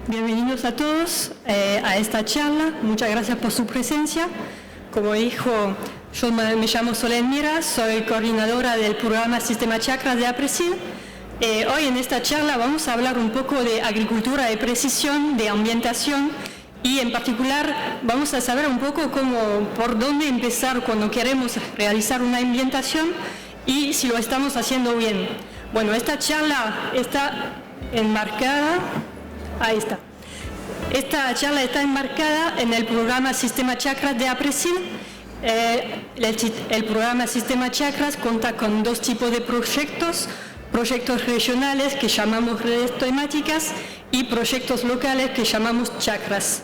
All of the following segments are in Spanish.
Bienvenidos a todos a esta charla. Muchas gracias por su presencia. Como dijo, yo me llamo Solen Mira, soy coordinadora del programa Sistema Chakras de APRESID. Hoy en esta charla vamos a hablar un poco de agricultura de precisión, de ambientación y en particular vamos a saber un poco por dónde empezar cuando queremos realizar una ambientación y si lo estamos haciendo bien. Bueno, esta charla está enmarcada. Ahí está. Esta charla está enmarcada en el programa Sistema Chakras de APRESID. El programa Sistema Chakras cuenta con dos tipos de proyectos regionales que llamamos redes temáticas y proyectos locales que llamamos chakras.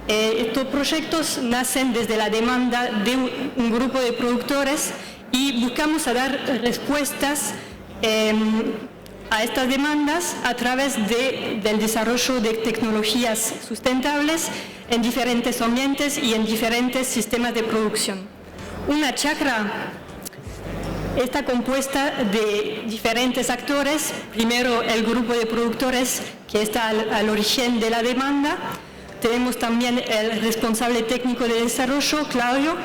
Estos proyectos nacen desde la demanda de un grupo de productores y buscamos dar respuestas a estas demandas a través del desarrollo de tecnologías sustentables en diferentes ambientes y en diferentes sistemas de producción. Una chakra está compuesta de diferentes actores. Primero, el grupo de productores que está al origen de la demanda. Tenemos también el responsable técnico de desarrollo, Claudio,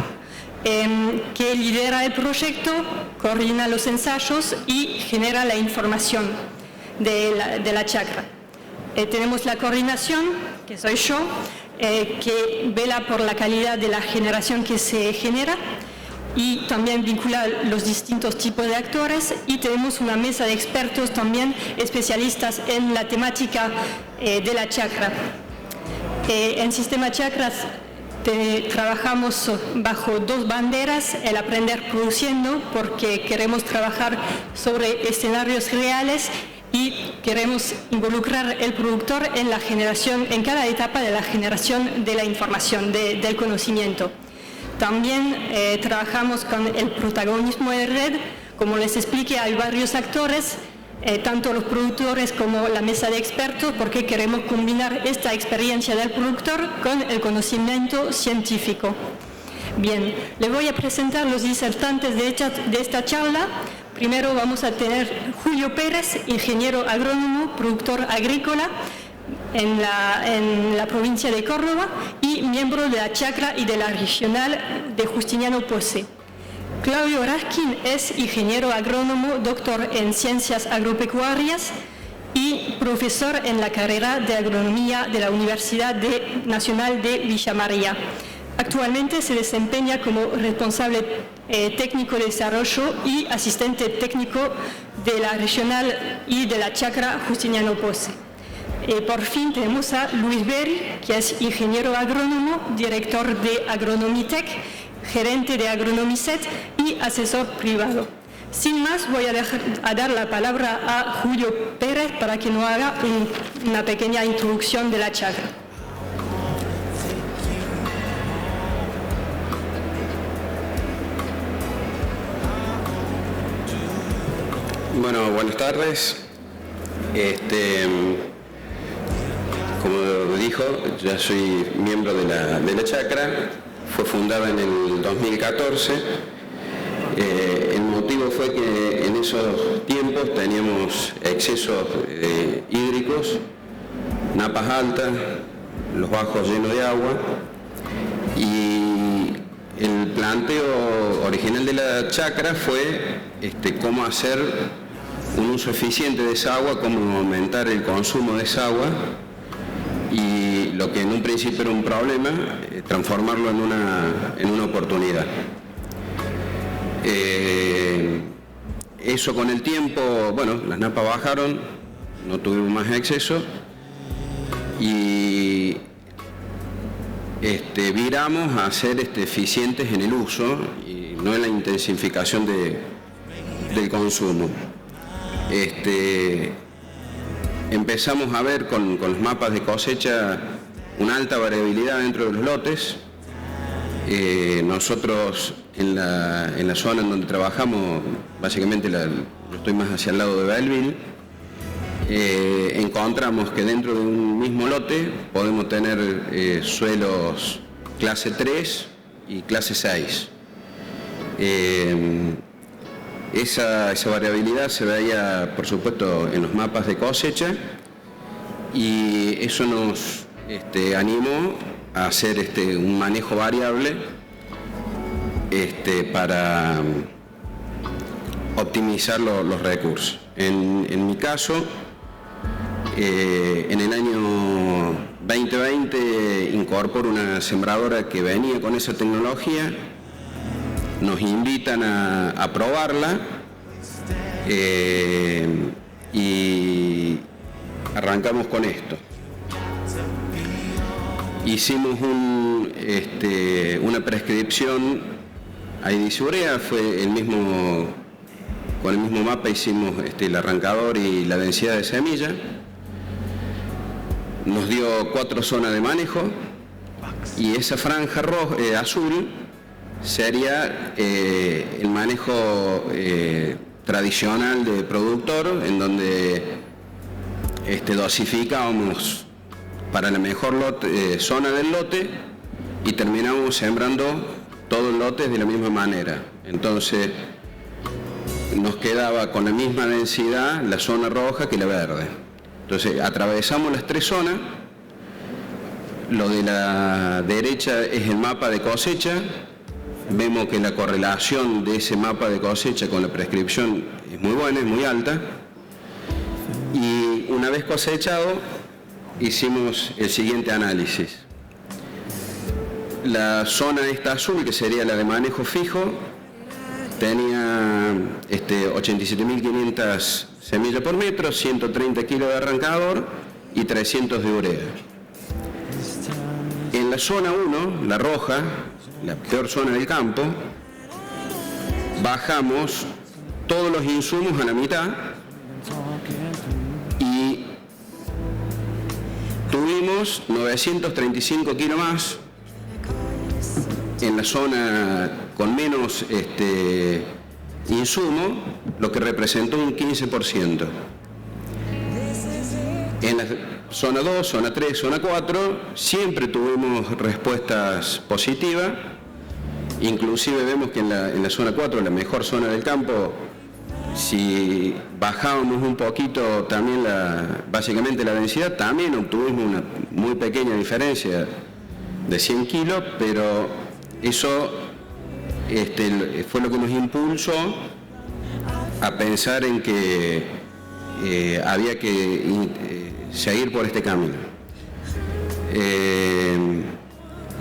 que lidera el proyecto, coordina los ensayos y genera la información de la chakra. Tenemos la coordinación, que soy yo, que vela por la calidad de la generación que se genera y también vincula los distintos tipos de actores, y tenemos una mesa de expertos también especialistas en la temática de la chakra. En Sistema Chakras trabajamos bajo dos banderas: el aprender produciendo, porque queremos trabajar sobre escenarios reales y queremos involucrar el productor en la generación, en cada etapa de la generación de la información, del conocimiento. También trabajamos con el protagonismo de red. Como les expliqué, hay varios actores, tanto los productores como la mesa de expertos, porque queremos combinar esta experiencia del productor con el conocimiento científico. Bien, les voy a presentar los disertantes de esta charla. Primero vamos a tener Julio Pérez, ingeniero agrónomo, productor agrícola en la provincia de Córdoba y miembro de la chacra y de la regional de Justiniano Posse. Claudio Raskin es ingeniero agrónomo, doctor en ciencias agropecuarias y profesor en la carrera de agronomía de la Universidad Nacional de Villa María. Actualmente se desempeña como responsable técnico de desarrollo y asistente técnico de la regional y de la chacra Justiniano Posse. Por fin tenemos a Luis Berry, que es ingeniero agrónomo, director de Agronomitec, gerente de Agronomicet y asesor privado. Sin más, voy a dar la palabra a Julio Pérez para que nos haga una pequeña introducción de la chacra. Bueno, buenas tardes. Como dijo, ya soy miembro de la chacra. Fue fundada en el 2014. El motivo fue que en esos tiempos teníamos excesos hídricos, napas altas, los bajos llenos de agua, y el planteo original de la chacra fue cómo hacer un uso eficiente de esa agua, cómo aumentar el consumo de esa agua, y lo que en un principio era un problema, transformarlo en una oportunidad. Eso con el tiempo, bueno, las napas bajaron, no tuvimos más exceso y viramos a ser eficientes en el uso y no en la intensificación del consumo. Empezamos a ver con los mapas de cosecha una alta variabilidad dentro de los lotes. Nosotros en la zona en donde trabajamos, básicamente yo estoy más hacia el lado de Belleville, encontramos que dentro de un mismo lote podemos tener suelos clase 3 y clase 6. Esa variabilidad se veía, por supuesto, en los mapas de cosecha y eso nos animó a hacer un manejo variable para optimizar los recursos. En mi caso, en el año 2020 incorporo una sembradora que venía con esa tecnología, nos invitan a probarla y arrancamos con esto. Hicimos una prescripción, ahí dice urea, fue con el mismo mapa hicimos el arrancador y la densidad de semilla. Nos dio 4 zonas de manejo y esa franja azul sería el manejo tradicional de productor, en donde dosificábamos para la mejor zona del lote y terminamos sembrando todo el lote de la misma manera. Entonces nos quedaba con la misma densidad la zona roja que la verde. Entonces atravesamos las 3 zonas. Lo de la derecha es el mapa de cosecha. Vemos que la correlación de ese mapa de cosecha con la prescripción es muy buena, es muy alta. Y una vez cosechado, hicimos el siguiente análisis. La zona esta azul, que sería la de manejo fijo, tenía 87.500 semillas por metro, 130 kilos de arrancador y 300 de urea. En la zona 1, la roja, la peor zona del campo, bajamos todos los insumos a la mitad y tuvimos 935 kilos más en la zona con menos insumo, lo que representó un 15%. En la zona 2, zona 3, zona 4, siempre tuvimos respuestas positivas. Inclusive vemos que en la zona 4, la mejor zona del campo, si bajábamos un poquito también básicamente la densidad, también obtuvimos una muy pequeña diferencia de 100 kilos, pero eso fue lo que nos impulsó a pensar en que había que seguir por este camino.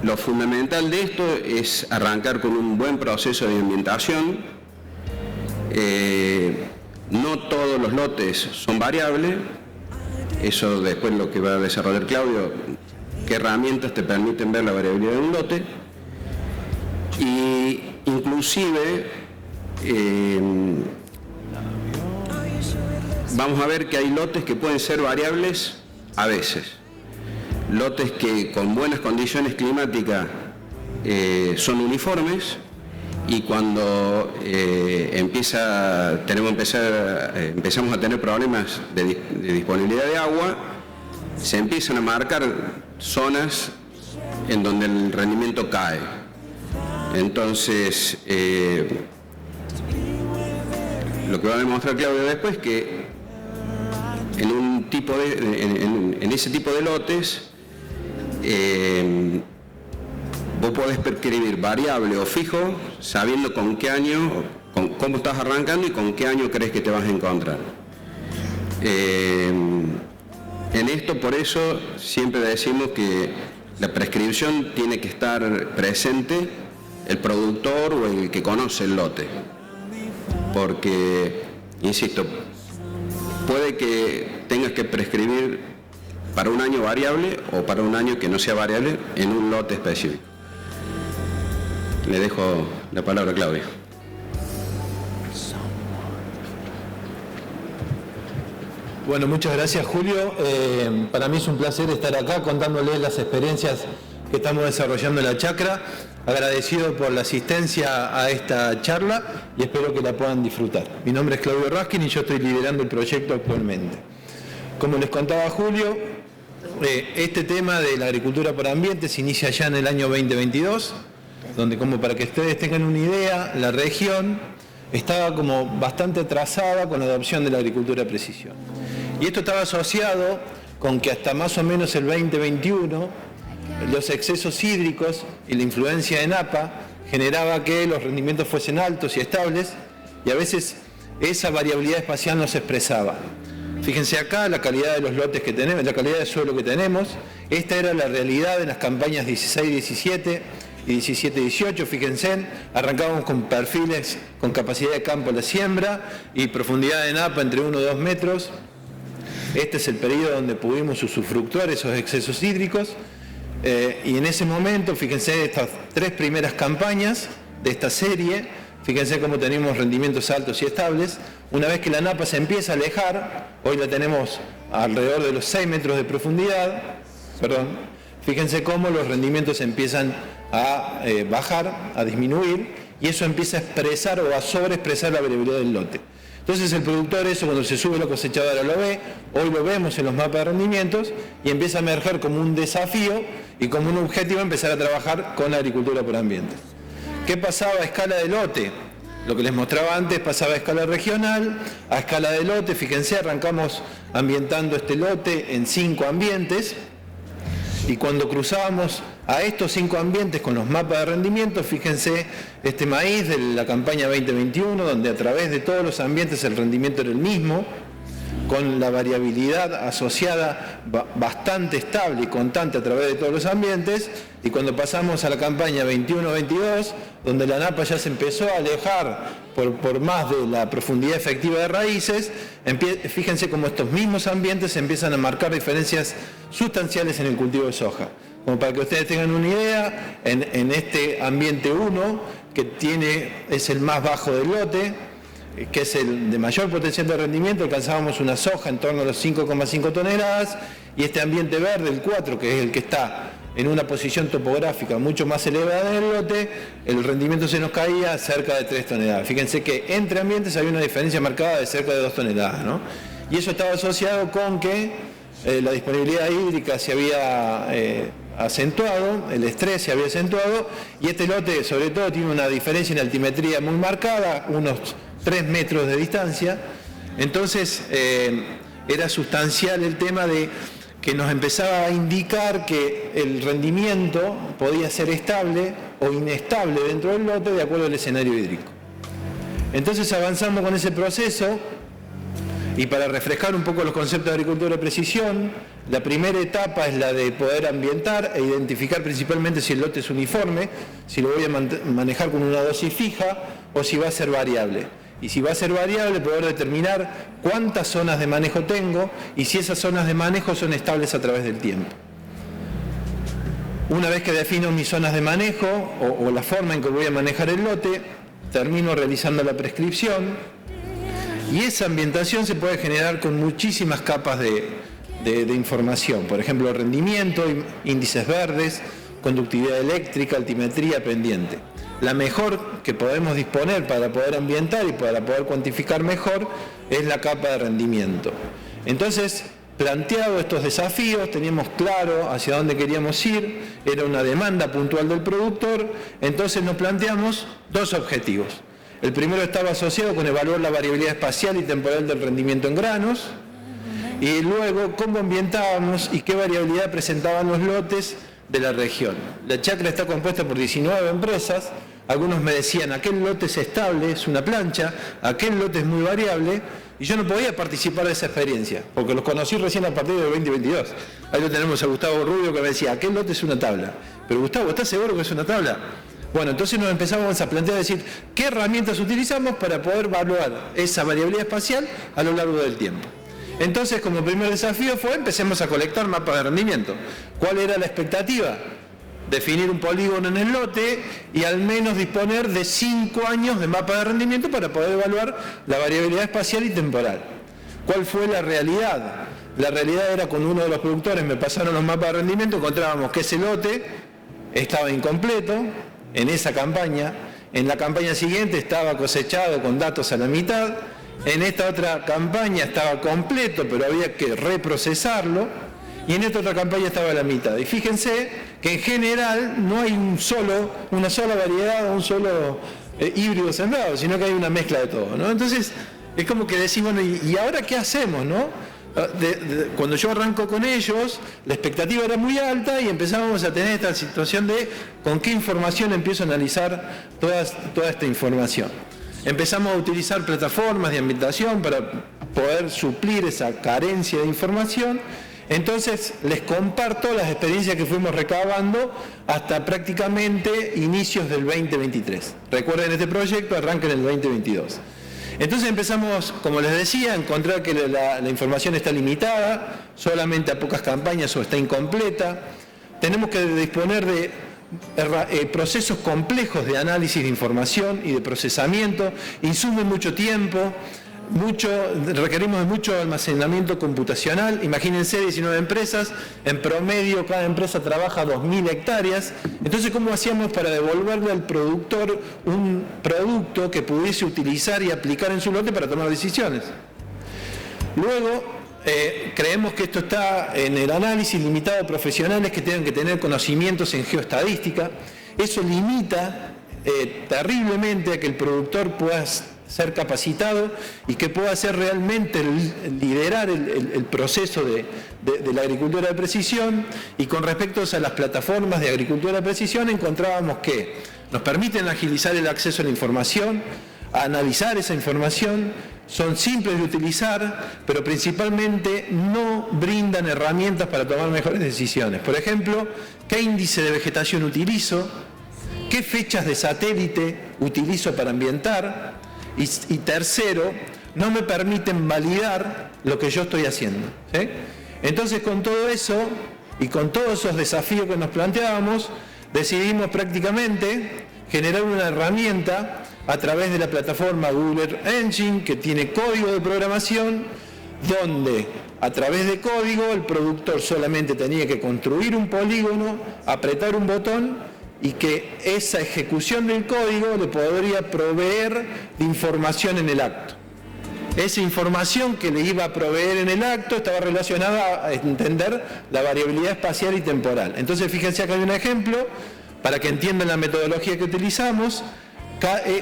Lo fundamental de esto es arrancar con un buen proceso de ambientación. No todos los lotes son variables, eso después lo que va a desarrollar Claudio, qué herramientas te permiten ver la variabilidad de un lote. Y inclusive vamos a ver que hay lotes que pueden ser variables a veces. Lotes que con buenas condiciones climáticas son uniformes, y cuando empezamos a tener problemas de disponibilidad de agua, se empiezan a marcar zonas en donde el rendimiento cae. Entonces, lo que va a demostrar Claudio después es que en ese tipo de lotes vos podés prescribir variable o fijo sabiendo con qué año, cómo estás arrancando y con qué año crees que te vas a encontrar. En esto, por eso, siempre decimos que la prescripción tiene que estar presente el productor o el que conoce el lote. Porque, insisto, puede que tengas que prescribir para un año variable o para un año que no sea variable en un lote específico. Le dejo la palabra a Claudio. Bueno, muchas gracias, Julio. Para mí es un placer estar acá contándoles las experiencias que estamos desarrollando en la chacra. Agradecido por la asistencia a esta charla y espero que la puedan disfrutar. Mi nombre es Claudio Raskin y yo estoy liderando el proyecto actualmente. Como les contaba Julio, este tema de la agricultura por ambiente se inicia ya en el año 2022, donde, como para que ustedes tengan una idea, la región estaba como bastante atrasada con la adopción de la agricultura de precisión. Y esto estaba asociado con que hasta más o menos el 2021 los excesos hídricos y la influencia de Napa generaba que los rendimientos fuesen altos y estables, y a veces esa variabilidad espacial no se expresaba. Fíjense acá la calidad de los lotes que tenemos, la calidad de suelo que tenemos. Esta era la realidad en las campañas 16-17 y 17-18. Fíjense, arrancábamos con perfiles con capacidad de campo a la siembra y profundidad de Napa entre 1 y 2 metros. Este es el periodo donde pudimos usufructuar esos excesos hídricos. Y en ese momento, fíjense, estas 3 primeras campañas de esta serie, fíjense cómo tenemos rendimientos altos y estables. Una vez que la Napa se empieza a alejar, hoy la tenemos alrededor de los 6 metros de profundidad, fíjense cómo los rendimientos empiezan a bajar, a disminuir, y eso empieza a expresar o a sobreexpresar la variabilidad del lote. Entonces el productor eso cuando se sube la cosechadora lo ve, hoy lo vemos en los mapas de rendimientos, y empieza a emerger como un desafío y como un objetivo empezar a trabajar con la agricultura por ambiente. ¿Qué pasaba a escala de lote? Lo que les mostraba antes pasaba a escala regional, a escala de lote. Fíjense, arrancamos ambientando este lote en 5 ambientes, y cuando cruzábamos a estos 5 ambientes con los mapas de rendimiento, fíjense este maíz de la campaña 2021, donde a través de todos los ambientes el rendimiento era el mismo, con la variabilidad asociada bastante estable y constante a través de todos los ambientes. Y cuando pasamos a la campaña 21-22, donde la Napa ya se empezó a alejar por más de la profundidad efectiva de raíces, fíjense cómo estos mismos ambientes empiezan a marcar diferencias sustanciales en el cultivo de soja. Como para que ustedes tengan una idea, en este ambiente 1, que es el más bajo del lote, que es el de mayor potencial de rendimiento, alcanzábamos una soja en torno a los 5,5 toneladas, y este ambiente verde, el 4, que es el que está en una posición topográfica mucho más elevada en el lote, el rendimiento se nos caía cerca de 3 toneladas. Fíjense que entre ambientes había una diferencia marcada de cerca de 2 toneladas, ¿no? Y eso estaba asociado con que la disponibilidad hídrica se había acentuado, el estrés se había acentuado, y este lote sobre todo tiene una diferencia en altimetría muy marcada, unos 3 metros de distancia. Entonces era sustancial el tema de que nos empezaba a indicar que el rendimiento podía ser estable o inestable dentro del lote de acuerdo al escenario hídrico. Entonces avanzamos con ese proceso, y para refrescar un poco los conceptos de agricultura de precisión, la primera etapa es la de poder ambientar e identificar principalmente si el lote es uniforme, si lo voy a manejar con una dosis fija o si va a ser variable. Y si va a ser variable, poder determinar cuántas zonas de manejo tengo y si esas zonas de manejo son estables a través del tiempo. Una vez que defino mis zonas de manejo o la forma en que voy a manejar el lote, termino realizando la prescripción, y esa ambientación se puede generar con muchísimas capas de información. Por ejemplo, rendimiento, índices verdes, conductividad eléctrica, altimetría, pendiente. La mejor que podemos disponer para poder ambientar y para poder cuantificar mejor es la capa de rendimiento. Entonces, planteados estos desafíos, teníamos claro hacia dónde queríamos ir, era una demanda puntual del productor, entonces nos planteamos 2 objetivos. El primero estaba asociado con evaluar la variabilidad espacial y temporal del rendimiento en granos, y luego cómo ambientábamos y qué variabilidad presentaban los lotes de la región. La chacra está compuesta por 19 empresas. Algunos me decían, aquel lote es estable, es una plancha, aquel lote es muy variable, y yo no podía participar de esa experiencia, porque los conocí recién a partir del 2022. Ahí lo tenemos a Gustavo Rubio, que me decía, aquel lote es una tabla. Pero Gustavo, ¿estás seguro que es una tabla? Bueno, entonces nos empezamos a plantear, decir, ¿qué herramientas utilizamos para poder evaluar esa variabilidad espacial a lo largo del tiempo? Entonces, como primer desafío empecemos a colectar mapas de rendimiento. ¿Cuál era la expectativa? Definir un polígono en el lote y al menos disponer de 5 años de mapa de rendimiento para poder evaluar la variabilidad espacial y temporal. ¿Cuál fue la realidad? La realidad era cuando uno de los productores me pasaron los mapas de rendimiento, encontrábamos que ese lote estaba incompleto en esa campaña, en la campaña siguiente estaba cosechado con datos a la mitad, en esta otra campaña estaba completo pero había que reprocesarlo, y en esta otra campaña estaba a la mitad. Y fíjense que en general no hay una sola variedad o un solo híbrido sembrado, sino que hay una mezcla de todo, ¿no? Entonces es como que decimos, ¿y ahora qué hacemos, no? Cuando yo arranco con ellos, la expectativa era muy alta y empezábamos a tener esta situación de con qué información empiezo a analizar toda esta información. Empezamos a utilizar plataformas de ambientación para poder suplir esa carencia de información. Entonces les comparto las experiencias que fuimos recabando hasta prácticamente inicios del 2023. Recuerden, este proyecto arranca en el 2022. Entonces empezamos, como les decía, a encontrar que la información está limitada, solamente a pocas campañas o está incompleta. Tenemos que disponer de procesos complejos de análisis de información y de procesamiento, insume mucho tiempo, requerimos de mucho almacenamiento computacional. Imagínense 19 empresas, en promedio cada empresa trabaja 2.000 hectáreas. Entonces, ¿cómo hacíamos para devolverle al productor un producto que pudiese utilizar y aplicar en su lote para tomar decisiones? Luego, creemos que esto está en el análisis limitado a profesionales que tengan que tener conocimientos en geoestadística. Eso limita terriblemente a que el productor pueda ser capacitado y que pueda hacer realmente liderar el proceso de la agricultura de precisión. Y con respecto a las plataformas de agricultura de precisión, encontrábamos que nos permiten agilizar el acceso a la información, a analizar esa información, son simples de utilizar, pero principalmente no brindan herramientas para tomar mejores decisiones. Por ejemplo, ¿qué índice de vegetación utilizo? ¿Qué fechas de satélite utilizo para ambientar? Y tercero, no me permiten validar lo que yo estoy haciendo, ¿sí? Entonces, con todo eso y con todos esos desafíos que nos planteábamos, decidimos prácticamente generar una herramienta a través de la plataforma Google Earth Engine, que tiene código de programación, donde a través de código el productor solamente tenía que construir un polígono, apretar un botón, y que esa ejecución del código le podría proveer de información en el acto. Esa información que le iba a proveer en el acto estaba relacionada a entender la variabilidad espacial y temporal. Entonces, fíjense acá hay un ejemplo para que entiendan la metodología que utilizamos.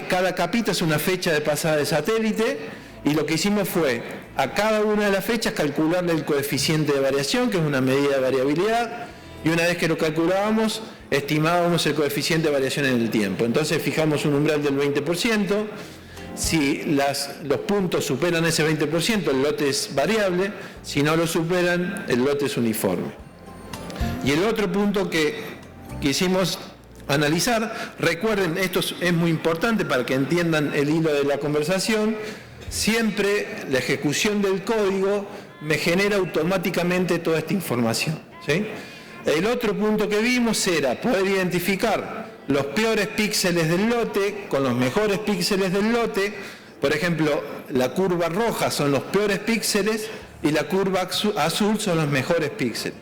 Cada capita es una fecha de pasada de satélite y lo que hicimos fue a cada una de las fechas calcularle el coeficiente de variación, que es una medida de variabilidad, y una vez que lo calculábamos, estimábamos el coeficiente de variación en el tiempo. Entonces fijamos un umbral del 20%, si los puntos superan ese 20%, el lote es variable, si no lo superan, el lote es uniforme. Y el otro punto que quisimos analizar, recuerden, esto es muy importante para que entiendan el hilo de la conversación, siempre la ejecución del código me genera automáticamente toda esta información, ¿sí? El otro punto que vimos era poder identificar los peores píxeles del lote con los mejores píxeles del lote. Por ejemplo, la curva roja son los peores píxeles y la curva azul son los mejores píxeles.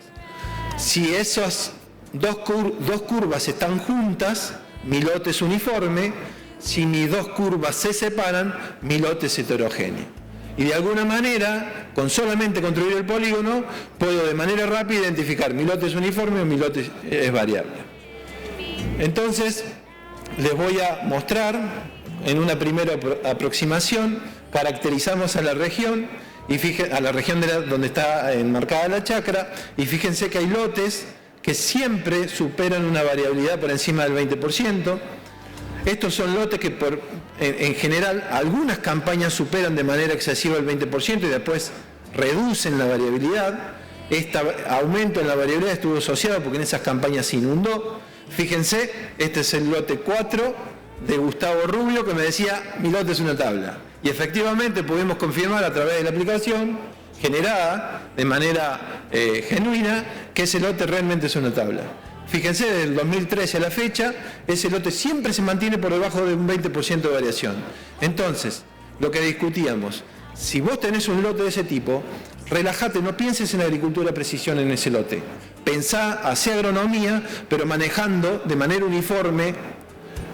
Si esas dos curvas están juntas, mi lote es uniforme. Si mis dos curvas se separan, mi lote es heterogéneo. Y de alguna manera, con solamente construir el polígono, puedo de manera rápida identificar mi lote es uniforme o mi lote es variable. Entonces, les voy a mostrar en una primera aproximación, caracterizamos a la región, a la región donde está enmarcada la chacra, y fíjense que hay lotes que siempre superan una variabilidad por encima del 20%. Estos son lotes que en general algunas campañas superan de manera excesiva el 20% y después reducen la variabilidad. Este aumento en la variabilidad estuvo asociado porque en esas campañas se inundó. Fíjense, este es el lote 4 de Gustavo Rubio que me decía, mi lote es una tabla. Y efectivamente pudimos confirmar a través de la aplicación generada de manera genuina que ese lote realmente es una tabla. Fíjense, desde el 2013 a la fecha, ese lote siempre se mantiene por debajo de un 20% de variación. Entonces, lo que discutíamos, si vos tenés un lote de ese tipo, relájate, no pienses en agricultura de precisión en ese lote. Pensá, hacé agronomía, pero manejando de manera uniforme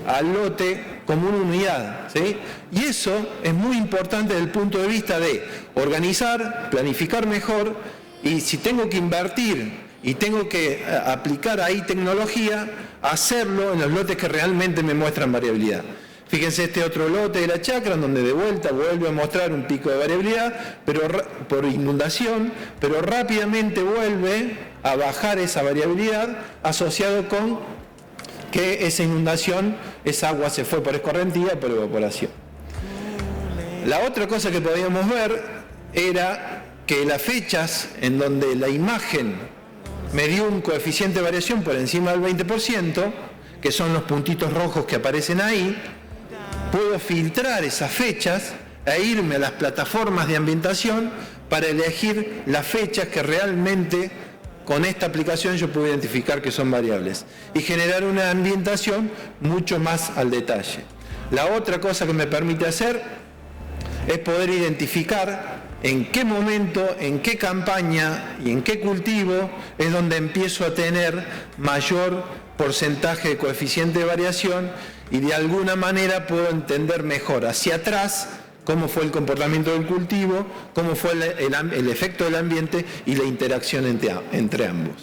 al lote como una unidad, ¿sí? Y eso es muy importante desde el punto de vista de organizar, planificar mejor, y si tengo que invertir y tengo que aplicar ahí tecnología, hacerlo en los lotes que realmente me muestran variabilidad. Fíjense este otro lote de la chacra, donde de vuelta vuelve a mostrar un pico de variabilidad pero por inundación, pero rápidamente vuelve a bajar esa variabilidad asociado con que esa inundación, esa agua se fue por escorrentía, por evaporación. La otra cosa que podíamos ver era que las fechas en donde la imagen me dio un coeficiente de variación por encima del 20%, que son los puntitos rojos que aparecen ahí, puedo filtrar esas fechas e irme a las plataformas de ambientación para elegir las fechas que realmente con esta aplicación yo puedo identificar que son variables y generar una ambientación mucho más al detalle. La otra cosa que me permite hacer es poder identificar en qué momento, en qué campaña y en qué cultivo es donde empiezo a tener mayor porcentaje de coeficiente de variación y de alguna manera puedo entender mejor hacia atrás cómo fue el comportamiento del cultivo, cómo fue el efecto del ambiente y la interacción entre ambos.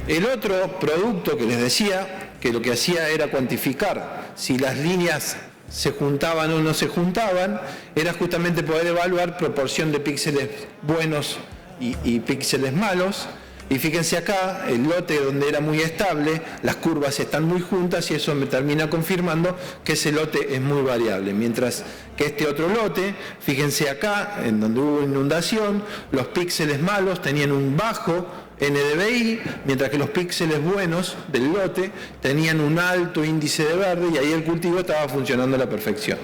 El otro producto que les decía, que lo que hacía era cuantificar si las líneas se juntaban o no se juntaban, era justamente poder evaluar proporción de píxeles buenos y píxeles malos. Y fíjense acá, el lote donde era muy estable, las curvas están muy juntas y eso me termina confirmando que ese lote es muy variable. Mientras que este otro lote, fíjense acá, en donde hubo inundación, los píxeles malos tenían un bajo NDVI, mientras que los píxeles buenos del lote tenían un alto índice de verde y ahí el cultivo estaba funcionando a la perfección.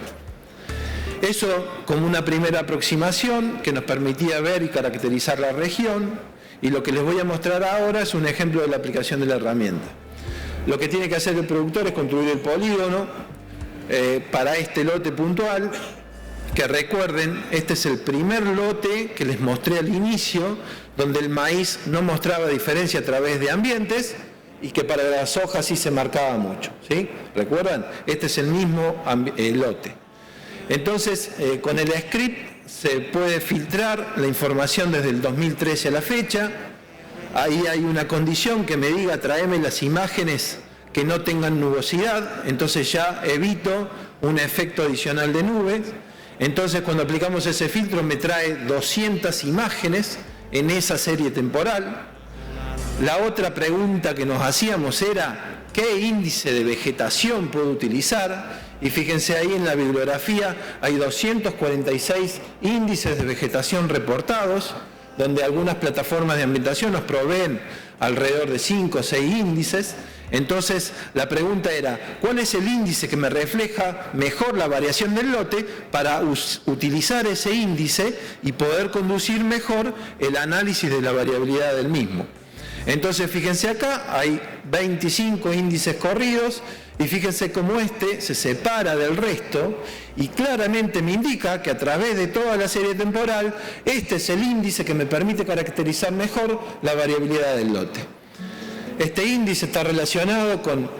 Eso como una primera aproximación que nos permitía ver y caracterizar la región. Y lo que les voy a mostrar ahora es un ejemplo de la aplicación de la herramienta. Lo que tiene que hacer el productor es construir el polígono para este lote puntual, que recuerden, este es el primer lote que les mostré al inicio, donde el maíz no mostraba diferencia a través de ambientes y que para las hojas sí se marcaba mucho, ¿sí? ¿Recuerdan? Este es el mismo lote. Entonces, con el script se puede filtrar la información desde el 2013 a la fecha. Ahí hay una condición que me diga tráeme las imágenes que no tengan nubosidad, entonces ya evito un efecto adicional de nubes. Entonces cuando aplicamos ese filtro me trae 200 imágenes en esa serie temporal. La otra pregunta que nos hacíamos era ¿qué índice de vegetación puedo utilizar? Y fíjense ahí en la bibliografía hay 246 índices de vegetación reportados, donde algunas plataformas de ambientación nos proveen alrededor de 5 o 6 índices. Entonces la pregunta era, ¿cuál es el índice que me refleja mejor la variación del lote para utilizar ese índice y poder conducir mejor el análisis de la variabilidad del mismo? Entonces fíjense acá, hay 25 índices corridos y fíjense cómo este se separa del resto y claramente me indica que a través de toda la serie temporal este es el índice que me permite caracterizar mejor la variabilidad del lote. Este índice está relacionado con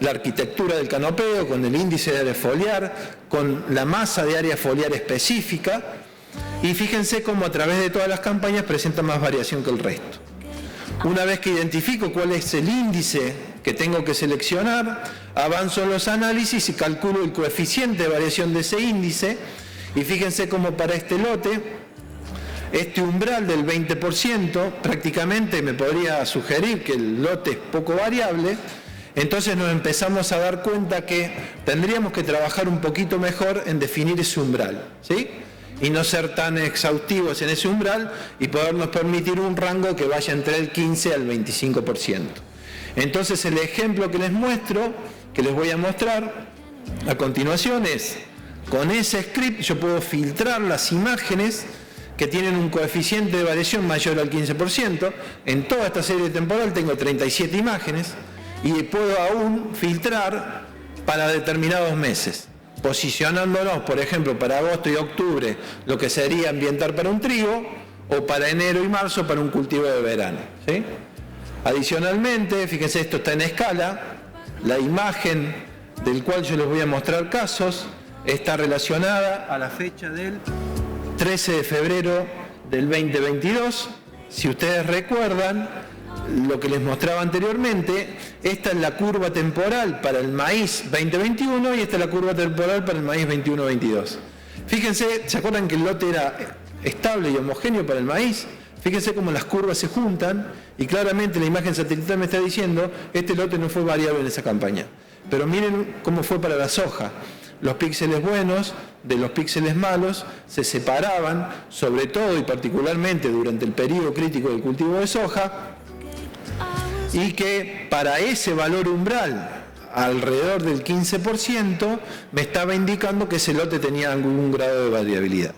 la arquitectura del canopeo, con el índice de área foliar, con la masa de área foliar específica y fíjense cómo a través de todas las campañas presenta más variación que el resto. Una vez que identifico cuál es el índice que tengo que seleccionar, avanzo en los análisis y calculo el coeficiente de variación de ese índice y fíjense cómo para este lote, este umbral del 20% prácticamente me podría sugerir que el lote es poco variable. Entonces nos empezamos a dar cuenta que tendríamos que trabajar un poquito mejor en definir ese umbral, ¿sí? Y no ser tan exhaustivos en ese umbral y podernos permitir un rango que vaya entre el 15 al 25%. Entonces el ejemplo que les muestro, que les voy a mostrar a continuación es, con ese script yo puedo filtrar las imágenes que tienen un coeficiente de variación mayor al 15%. En toda esta serie temporal tengo 37 imágenes y puedo aún filtrar para determinados meses, posicionándonos, por ejemplo, para agosto y octubre, lo que sería ambientar para un trigo, o para enero y marzo para un cultivo de verano, ¿sí? Adicionalmente, fíjense, esto está en escala, la imagen del cual yo les voy a mostrar casos está relacionada a la fecha del 13 de febrero del 2022. Si ustedes recuerdan, lo que les mostraba anteriormente. Esta es la curva temporal para el maíz 2021 y esta es la curva temporal para el maíz 21-22. Fíjense, ¿se acuerdan que el lote era estable y homogéneo para el maíz? Fíjense cómo las curvas se juntan y claramente la imagen satelital me está diciendo este lote no fue variable en esa campaña. Pero miren cómo fue para la soja. Los píxeles buenos de los píxeles malos se separaban, sobre todo y particularmente durante el periodo crítico del cultivo de soja, y que para ese valor umbral, alrededor del 15%, me estaba indicando que ese lote tenía algún grado de variabilidad.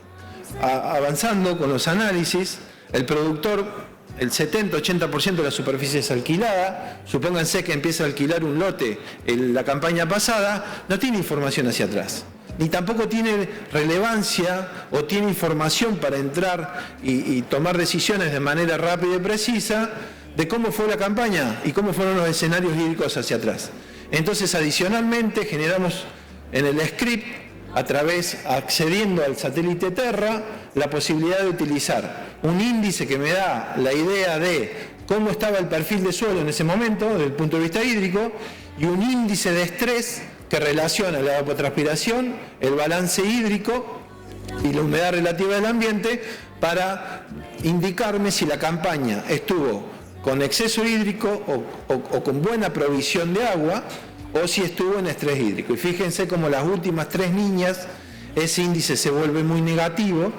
Avanzando con los análisis, el productor, el 70-80% de la superficie es alquilada. Supónganse que empieza a alquilar un lote en la campaña pasada, no tiene información hacia atrás, ni tampoco tiene relevancia o tiene información para entrar y tomar decisiones de manera rápida y precisa de cómo fue la campaña y cómo fueron los escenarios hídricos hacia atrás. Entonces, adicionalmente, generamos en el script, accediendo al satélite Terra, la posibilidad de utilizar un índice que me da la idea de cómo estaba el perfil de suelo en ese momento, desde el punto de vista hídrico, y un índice de estrés que relaciona la evapotranspiración, el balance hídrico y la humedad relativa del ambiente para indicarme si la campaña estuvo con exceso hídrico o con buena provisión de agua, o si estuvo en estrés hídrico. Y fíjense como las últimas 3 líneas, ese índice se vuelve muy negativo,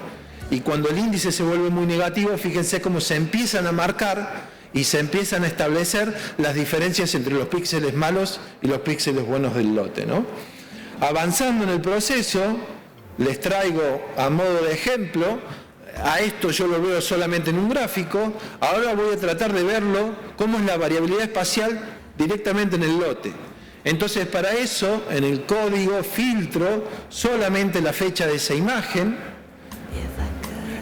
y cuando el índice se vuelve muy negativo, fíjense cómo se empiezan a marcar y se empiezan a establecer las diferencias entre los píxeles malos y los píxeles buenos del lote, ¿no? Avanzando en el proceso, les traigo a modo de ejemplo, a esto yo lo veo solamente en un gráfico, ahora voy a tratar de verlo cómo es la variabilidad espacial directamente en el lote. Entonces, para eso, en el código filtro solamente la fecha de esa imagen,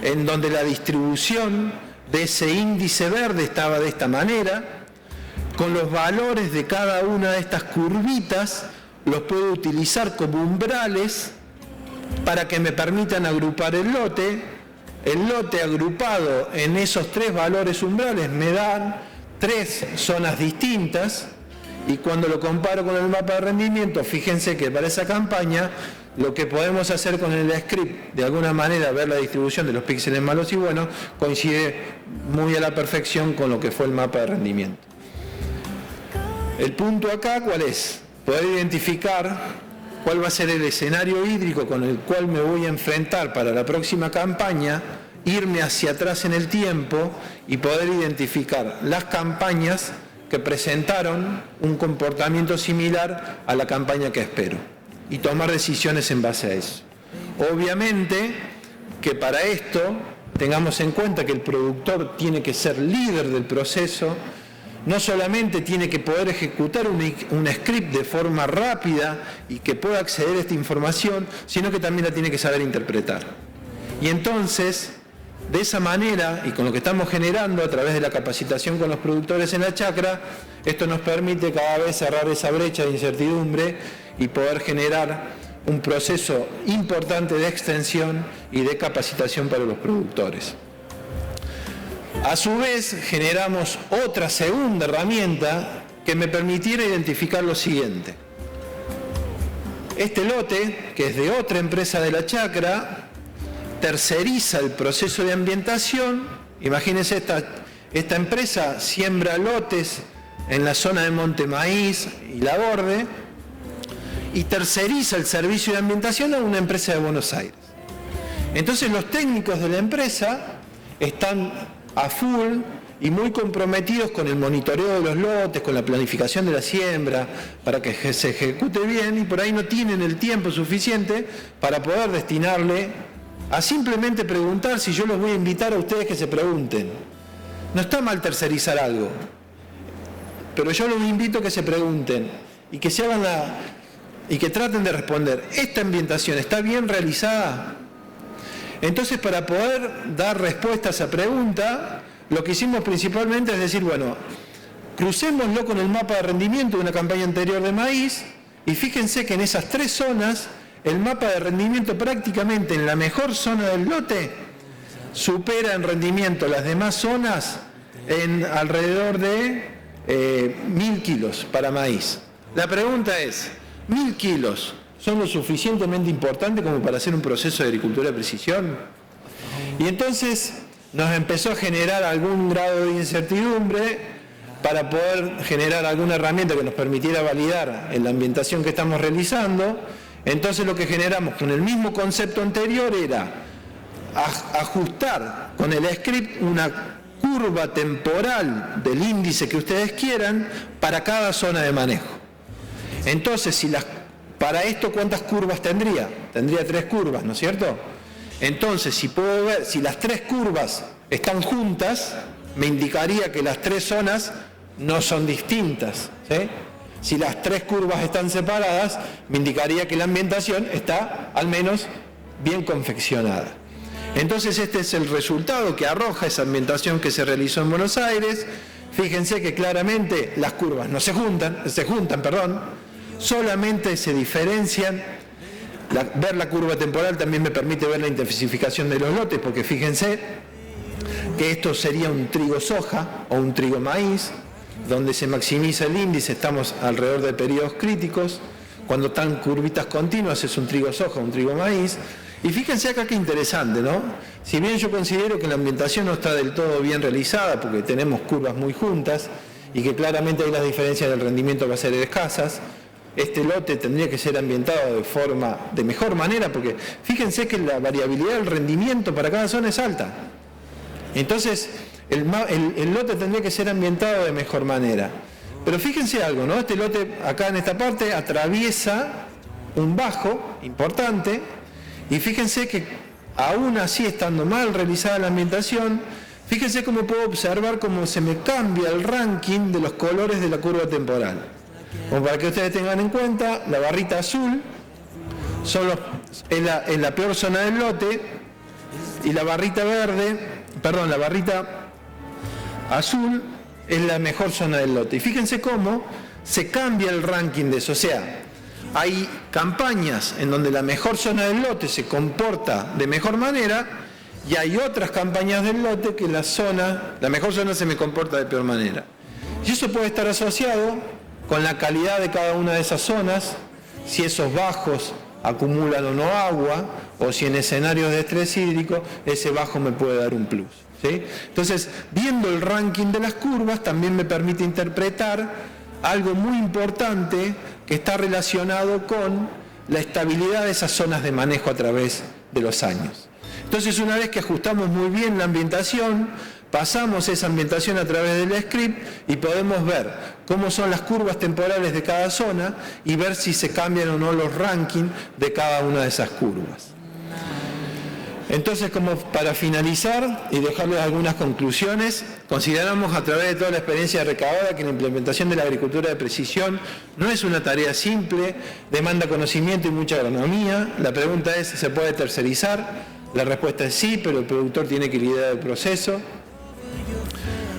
en donde la distribución de ese índice verde estaba de esta manera, con los valores de cada una de estas curvitas, los puedo utilizar como umbrales para que me permitan agrupar el lote. El lote agrupado en esos 3 valores umbrales me dan 3 zonas distintas, y cuando lo comparo con el mapa de rendimiento, fíjense que para esa campaña lo que podemos hacer con el script, de alguna manera ver la distribución de los píxeles malos y buenos, coincide muy a la perfección con lo que fue el mapa de rendimiento. El punto acá, ¿cuál es? Poder identificar cuál va a ser el escenario hídrico con el cual me voy a enfrentar para la próxima campaña, irme hacia atrás en el tiempo y poder identificar las campañas que presentaron un comportamiento similar a la campaña que espero y tomar decisiones en base a eso. Obviamente que para esto tengamos en cuenta que el productor tiene que ser líder del proceso, no solamente tiene que poder ejecutar un script de forma rápida y que pueda acceder a esta información, sino que también la tiene que saber interpretar. Y entonces, de esa manera, y con lo que estamos generando a través de la capacitación con los productores en la chacra, esto nos permite cada vez cerrar esa brecha de incertidumbre y poder generar un proceso importante de extensión y de capacitación para los productores. A su vez, generamos otra segunda herramienta que me permitiera identificar lo siguiente. Este lote, que es de otra empresa de la chacra, terceriza el proceso de ambientación. Imagínense, esta empresa siembra lotes en la zona de Monte Maíz y La Borde y terceriza el servicio de ambientación a una empresa de Buenos Aires. Entonces los técnicos de la empresa están a full y muy comprometidos con el monitoreo de los lotes, con la planificación de la siembra, para que se ejecute bien, y por ahí no tienen el tiempo suficiente para poder destinarle a simplemente preguntar. Si yo los voy a invitar a ustedes que se pregunten. No está mal tercerizar algo, pero yo los invito a que se pregunten y que se hagan y que traten de responder: ¿esta ambientación está bien realizada? Entonces, para poder dar respuesta a esa pregunta, lo que hicimos principalmente es decir, bueno, crucémoslo con el mapa de rendimiento de una campaña anterior de maíz, y fíjense que en esas 3 zonas, el mapa de rendimiento prácticamente en la mejor zona del lote supera en rendimiento las demás zonas en alrededor de 1.000 kilos para maíz. La pregunta es, ¿1.000 kilos son lo suficientemente importante como para hacer un proceso de agricultura de precisión? Y entonces nos empezó a generar algún grado de incertidumbre para poder generar alguna herramienta que nos permitiera validar en la ambientación que estamos realizando. Entonces lo que generamos con el mismo concepto anterior era ajustar con el script una curva temporal del índice que ustedes quieran para cada zona de manejo. Entonces, para esto, ¿cuántas curvas tendría? Tendría 3 curvas, ¿no es cierto? Entonces, si puedo ver, si las 3 curvas están juntas, me indicaría que las 3 zonas no son distintas, ¿sí? Si las 3 curvas están separadas, me indicaría que la ambientación está, al menos, bien confeccionada. Entonces, este es el resultado que arroja esa ambientación que se realizó en Buenos Aires. Fíjense que claramente las curvas no se juntan, solamente se diferencian. Ver la curva temporal también me permite ver la intensificación de los lotes, porque fíjense que esto sería un trigo soja o un trigo maíz, donde se maximiza el índice, estamos alrededor de periodos críticos. Cuando están curvitas continuas es un trigo soja, un trigo maíz. Y fíjense acá qué interesante, ¿no? Si bien yo considero que la ambientación no está del todo bien realizada, porque tenemos curvas muy juntas y que claramente hay las diferencias del rendimiento va a ser escasas, este lote tendría que ser ambientado de mejor manera, porque fíjense que la variabilidad del rendimiento para cada zona es alta. Entonces, el lote tendría que ser ambientado de mejor manera. Pero fíjense algo, ¿no? Este lote acá en esta parte atraviesa un bajo importante, y fíjense que aún así, estando mal realizada la ambientación, fíjense cómo puedo observar cómo se me cambia el ranking de los colores de la curva temporal. Como para que ustedes tengan en cuenta, la barrita azul es la peor zona del lote, y la barrita la barrita azul es la mejor zona del lote. Y fíjense cómo se cambia el ranking de eso. O sea, hay campañas en donde la mejor zona del lote se comporta de mejor manera, y hay otras campañas del lote que la mejor zona se me comporta de peor manera. Y eso puede estar asociado con la calidad de cada una de esas zonas, si esos bajos acumulan o no agua, o si en escenarios de estrés hídrico ese bajo me puede dar un plus, ¿sí? Entonces, viendo el ranking de las curvas también me permite interpretar algo muy importante que está relacionado con la estabilidad de esas zonas de manejo a través de los años. Entonces, una vez que ajustamos muy bien la ambientación, pasamos esa ambientación a través del script y podemos ver cómo son las curvas temporales de cada zona y ver si se cambian o no los rankings de cada una de esas curvas. Entonces, como para finalizar y dejarles algunas conclusiones, consideramos a través de toda la experiencia recabada que la implementación de la agricultura de precisión no es una tarea simple, demanda conocimiento y mucha agronomía. La pregunta es, ¿se puede tercerizar? La respuesta es sí, pero el productor tiene que liderar el proceso.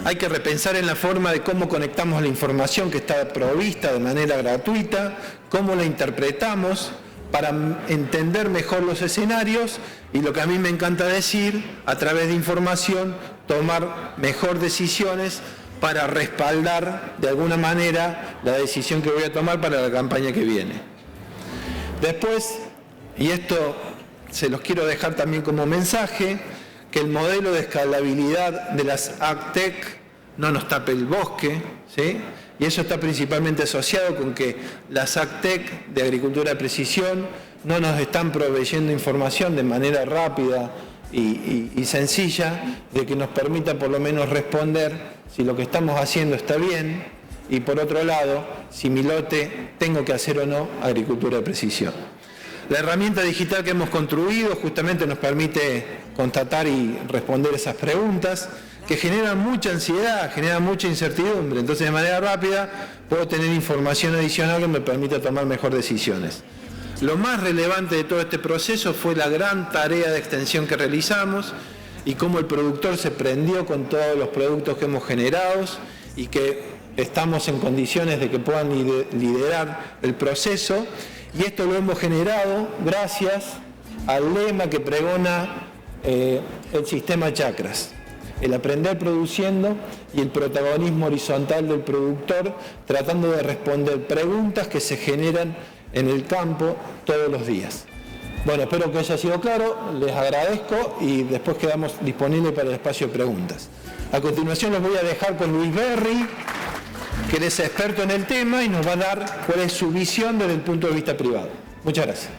Hay que repensar en la forma de cómo conectamos la información que está provista de manera gratuita, cómo la interpretamos para entender mejor los escenarios y, lo que a mí me encanta decir, a través de información, tomar mejor decisiones para respaldar de alguna manera la decisión que voy a tomar para la campaña que viene. Después, y esto se los quiero dejar también como mensaje, que el modelo de escalabilidad de las AgTech no nos tape el bosque, ¿sí? Y eso está principalmente asociado con que las AgTech de agricultura de precisión no nos están proveyendo información de manera rápida y sencilla, de que nos permita por lo menos responder si lo que estamos haciendo está bien, y por otro lado, si mi lote tengo que hacer o no agricultura de precisión. La herramienta digital que hemos construido justamente nos permite constatar y responder esas preguntas que generan mucha ansiedad, generan mucha incertidumbre. Entonces, de manera rápida puedo tener información adicional que me permita tomar mejor decisiones. Lo más relevante de todo este proceso fue la gran tarea de extensión que realizamos y cómo el productor se prendió con todos los productos que hemos generado y que estamos en condiciones de que puedan liderar el proceso. Y esto lo hemos generado gracias al lema que pregona el sistema Chakras. el aprender produciendo y el protagonismo horizontal del productor, tratando de responder preguntas que se generan en el campo todos los días. Bueno, espero que haya sido claro, les agradezco y después quedamos disponibles para el espacio de preguntas. A continuación los voy a dejar con Luis Berry, que él es experto en el tema y nos va a dar cuál es su visión desde el punto de vista privado. Muchas gracias.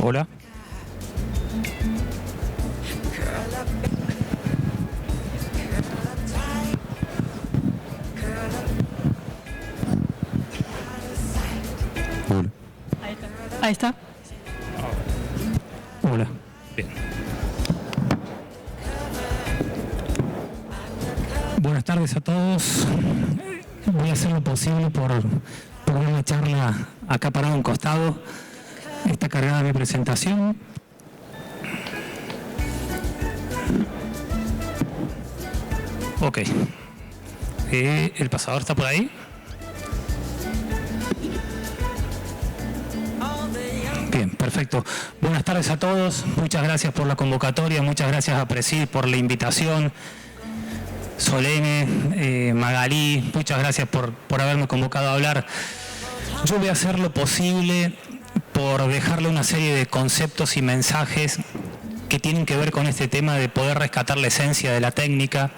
Hola. Hola. Ahí está. Hola. Bien. Buenas tardes a todos. Voy a hacer lo posible por una charla acá parado a un costado. Está cargada mi presentación. Ok. ¿El pasador está por ahí? Bien, perfecto. Buenas tardes a todos. Muchas gracias por la convocatoria. Muchas gracias a Presid por la invitación. Solene, Magalí, muchas gracias por haberme convocado a hablar. Yo voy a hacer lo posible por dejarle una serie de conceptos y mensajes que tienen que ver con este tema de poder rescatar la esencia de la técnica,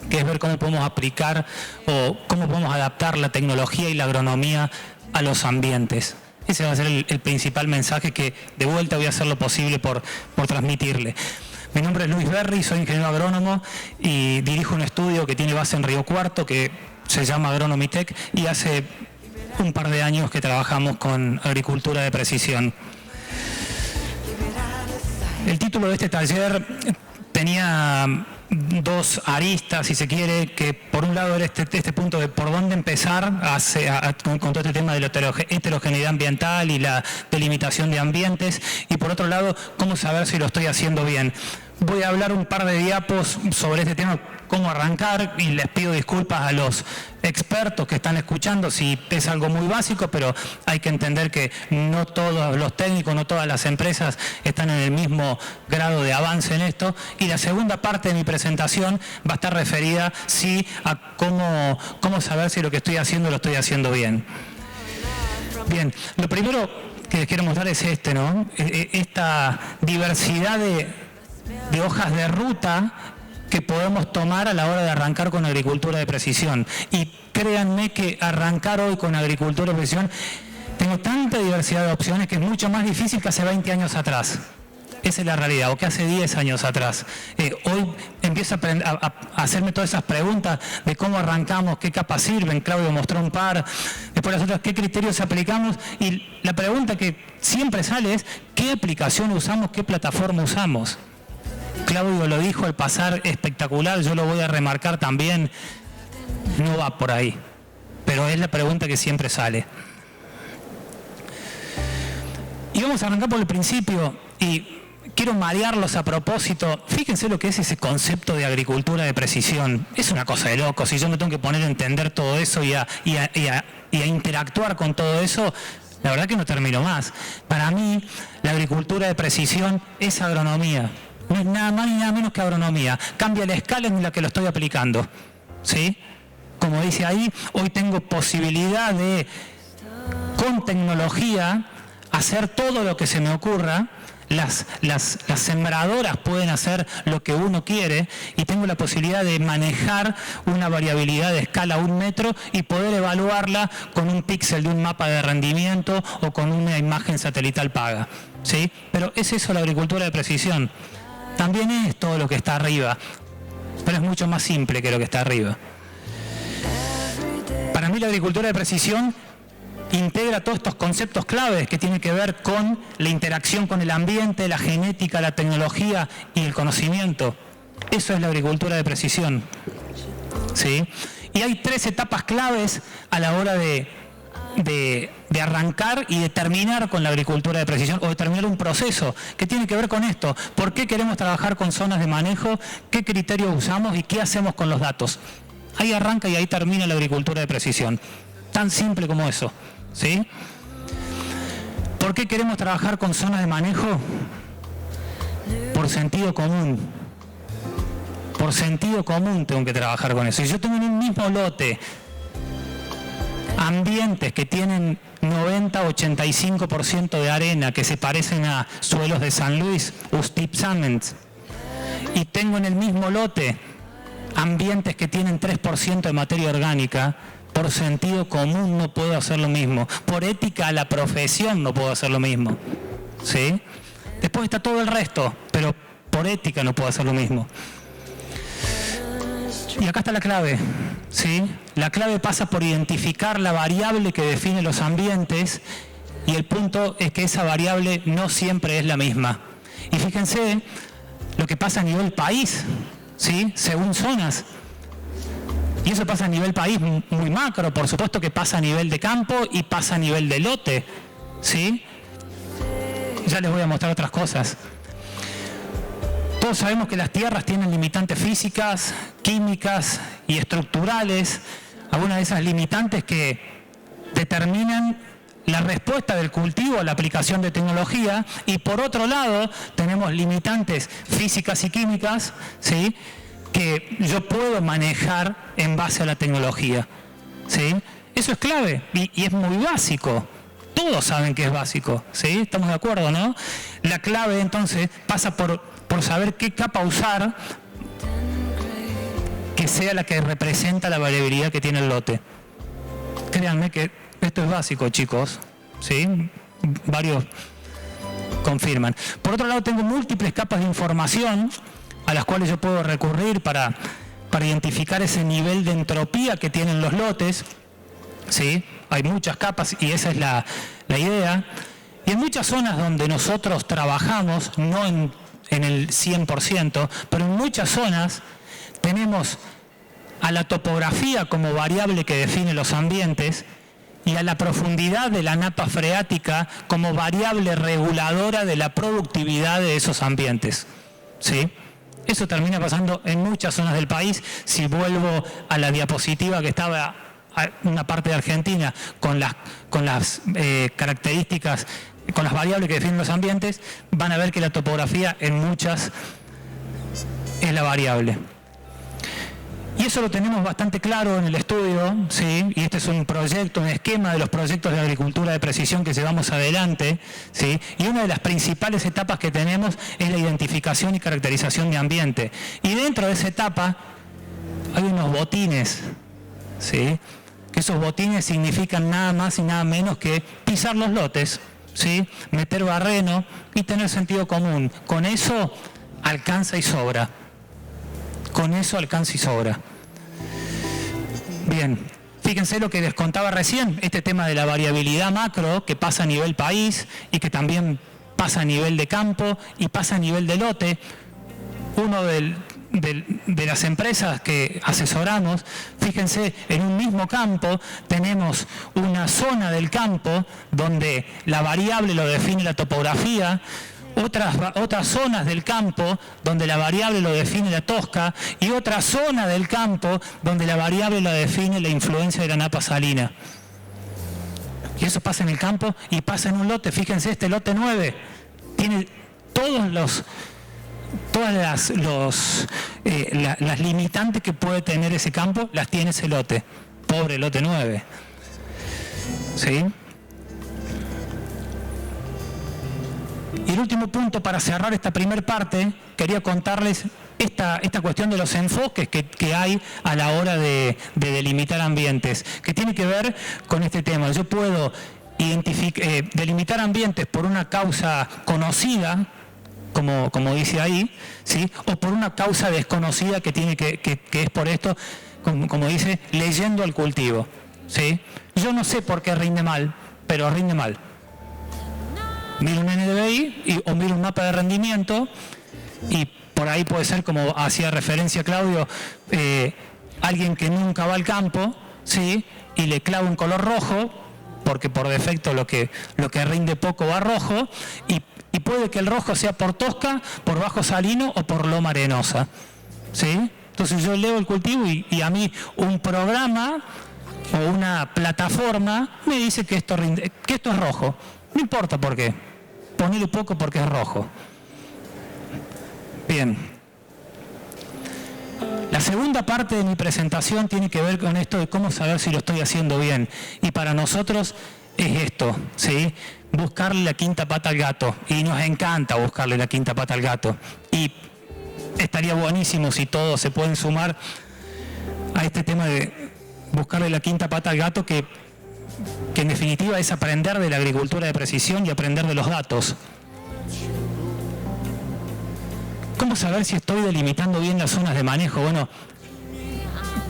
que es ver cómo podemos aplicar o cómo podemos adaptar la tecnología y la agronomía a los ambientes. Ese va a ser el principal mensaje que de vuelta voy a hacer lo posible por transmitirle. Mi nombre es Luis Berry, soy ingeniero agrónomo y dirijo un estudio que tiene base en Río Cuarto que se llama Agronomitec y hace un par de años que trabajamos con agricultura de precisión. El título de este taller tenía dos aristas, si se quiere, que por un lado era este punto de por dónde empezar con todo este tema de la heterogeneidad ambiental y la delimitación de ambientes, y por otro lado, cómo saber si lo estoy haciendo bien. Voy a hablar un par de diapos sobre este tema, cómo arrancar, y les pido disculpas a los expertos que están escuchando si es algo muy básico, pero hay que entender que no todos los técnicos, no todas las empresas están en el mismo grado de avance en esto. Y la segunda parte de mi presentación va a estar referida sí a cómo saber si lo que estoy haciendo lo estoy haciendo bien. Bien, lo primero que les quiero mostrar es ¿no? Esta diversidad de hojas de ruta que podemos tomar a la hora de arrancar con agricultura de precisión. Y créanme que arrancar hoy con agricultura de precisión, tengo tanta diversidad de opciones que es mucho más difícil que hace 20 años atrás. Esa es la realidad, o que hace 10 años atrás. Hoy empiezo a hacerme todas esas preguntas de cómo arrancamos, qué capas sirven. Claudio mostró un par, después las otras, qué criterios aplicamos. Y la pregunta que siempre sale es, ¿qué aplicación usamos, qué plataforma usamos? Claudio lo dijo al pasar, espectacular, yo lo voy a remarcar también, no va por ahí, pero es la pregunta que siempre sale. Y vamos a arrancar por el principio, y quiero marearlos a propósito. Fíjense lo que es ese concepto de agricultura de precisión. Es una cosa de locos. Si yo me tengo que poner a entender todo eso y a interactuar con todo eso, la verdad que no termino más. Para mí, la agricultura de precisión es agronomía. No es nada más ni nada menos que agronomía. Cambia la escala en la que lo estoy aplicando, ¿sí? Como dice ahí, hoy tengo posibilidad de, con tecnología, hacer todo lo que se me ocurra. Las sembradoras pueden hacer lo que uno quiere y tengo la posibilidad de manejar una variabilidad de escala 1 metro y poder evaluarla con un píxel de un mapa de rendimiento o con una imagen satelital paga, ¿sí? Pero es eso la agricultura de precisión. También es todo lo que está arriba, pero es mucho más simple que lo que está arriba. Para mí la agricultura de precisión integra todos estos conceptos claves que tienen que ver con la interacción con el ambiente, la genética, la tecnología y el conocimiento. Eso es la agricultura de precisión, ¿sí? Y hay 3 etapas claves a la hora de de arrancar y de terminar con la agricultura de precisión o de terminar un proceso que tiene que ver con esto. ¿Por qué queremos trabajar con zonas de manejo? ¿Qué criterios usamos y qué hacemos con los datos? Ahí arranca y ahí termina la agricultura de precisión. Tan simple como eso, ¿sí? ¿Por qué queremos trabajar con zonas de manejo? Por sentido común. Por sentido común tengo que trabajar con eso. Si yo tengo en un mismo lote ambientes que tienen 90-85% de arena, que se parecen a suelos de San Luis, Ustip-Sammens, y tengo en el mismo lote ambientes que tienen 3% de materia orgánica, por sentido común no puedo hacer lo mismo. Por ética a la profesión no puedo hacer lo mismo, ¿sí? Después está todo el resto, pero por ética no puedo hacer lo mismo. Y acá está la clave, ¿sí? La clave pasa por identificar la variable que define los ambientes, y el punto es que esa variable no siempre es la misma. Y fíjense lo que pasa a nivel país, ¿sí? Según zonas. Y eso pasa a nivel país muy macro, por supuesto que pasa a nivel de campo y pasa a nivel de lote, ¿sí? Ya les voy a mostrar otras cosas. Todos sabemos que las tierras tienen limitantes físicas, químicas y estructurales, algunas de esas limitantes que determinan la respuesta del cultivo a la aplicación de tecnología, y por otro lado tenemos limitantes físicas y químicas, ¿sí?, que yo puedo manejar en base a la tecnología, ¿sí? Eso es clave y es muy básico. Todos saben que es básico, ¿sí? ¿Estamos de acuerdo, no? La clave entonces pasa por saber qué capa usar que sea la que representa la variabilidad que tiene el lote. Créanme que esto es básico, chicos, ¿sí? Varios confirman. Por otro lado, tengo múltiples capas de información a las cuales yo puedo recurrir para identificar ese nivel de entropía que tienen los lotes, ¿sí? Hay muchas capas y esa es la idea. Y en muchas zonas donde nosotros trabajamos, no en el 100%, pero en muchas zonas tenemos a la topografía como variable que define los ambientes y a la profundidad de la napa freática como variable reguladora de la productividad de esos ambientes, ¿sí? Eso termina pasando en muchas zonas del país. Si vuelvo a la diapositiva que estaba una parte de Argentina con las características, con las variables que definen los ambientes, van a ver que la topografía en muchas es la variable. Y eso lo tenemos bastante claro en el estudio, ¿sí? Y este es un proyecto, un esquema de los proyectos de agricultura de precisión que llevamos adelante, ¿sí? Y una de las principales etapas que tenemos es la identificación y caracterización de ambiente. Y dentro de esa etapa hay unos botines, ¿sí? Que esos botines significan nada más y nada menos que pisar los lotes, ¿sí? Meter barreno y tener sentido común. Con eso alcanza y sobra. Con eso alcanza y sobra. Bien, fíjense lo que les contaba recién, este tema de la variabilidad macro que pasa a nivel país y que también pasa a nivel de campo y pasa a nivel de lote. Uno de las empresas que asesoramos, fíjense, en un mismo campo tenemos una zona del campo donde la variable lo define la topografía, otras zonas del campo donde la variable lo define la tosca y otra zona del campo donde la variable lo define la influencia de la napa salina. Y eso pasa en el campo y pasa en un lote. Fíjense, este lote 9 tiene todas las limitantes que puede tener ese campo, las tiene ese lote. Pobre lote 9. ¿Sí? Y el último punto para cerrar esta primera parte, quería contarles esta cuestión de los enfoques que hay a la hora de delimitar ambientes, que tiene que ver con este tema. Yo puedo delimitar ambientes por una causa conocida, como dice ahí, ¿sí? O por una causa desconocida que es por esto, como dice, leyendo al cultivo, ¿sí? Yo no sé por qué rinde mal, pero rinde mal. Miro un NDVI o miro un mapa de rendimiento y por ahí puede ser, como hacía referencia Claudio, alguien que nunca va al campo, ¿sí? Y le clava un color rojo porque por defecto lo que rinde poco va rojo, y puede que el rojo sea por tosca, por bajo salino o por loma arenosa, ¿sí? Entonces yo leo el cultivo y a mí un programa o una plataforma me dice que esto es rojo. No importa por qué. Ponele poco porque es rojo. Bien. La segunda parte de mi presentación tiene que ver con esto de cómo saber si lo estoy haciendo bien. Y para nosotros es esto, ¿sí? Buscarle la quinta pata al gato. Y nos encanta buscarle la quinta pata al gato. Y estaría buenísimo si todos se pueden sumar a este tema de buscarle la quinta pata al gato, que en definitiva es aprender de la agricultura de precisión y aprender de los datos. ¿Cómo saber si estoy delimitando bien las zonas de manejo? Bueno,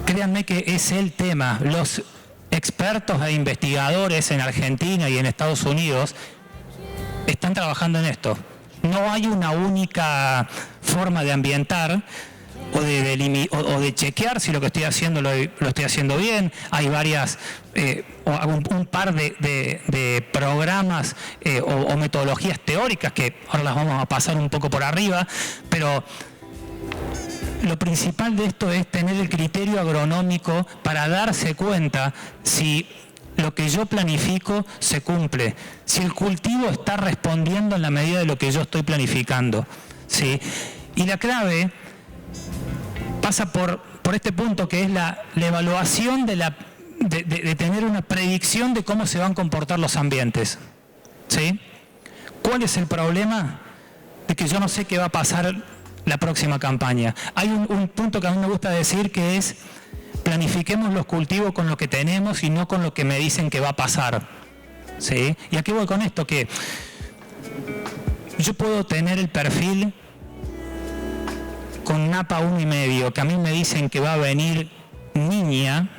créanme que es el tema. Los expertos e investigadores en Argentina y en Estados Unidos están trabajando en esto. No hay una única forma de ambientar o de chequear si lo que estoy haciendo lo estoy haciendo bien. Hay varias, un par de programas o metodologías teóricas que ahora las vamos a pasar un poco por arriba, pero lo principal de esto es tener el criterio agronómico para darse cuenta si lo que yo planifico se cumple, si el cultivo está respondiendo en la medida de lo que yo estoy planificando, ¿sí? Y la clave pasa por este punto, que es la evaluación de tener una predicción de cómo se van a comportar los ambientes, ¿sí? ¿Cuál es el problema? De que yo no sé qué va a pasar la próxima campaña. Hay un punto que a mí me gusta decir, que es: planifiquemos los cultivos con lo que tenemos y no con lo que me dicen que va a pasar, ¿sí? ¿Y a qué voy con esto? Que yo puedo tener el perfil con napa 1,5, que a mí me dicen que va a venir niña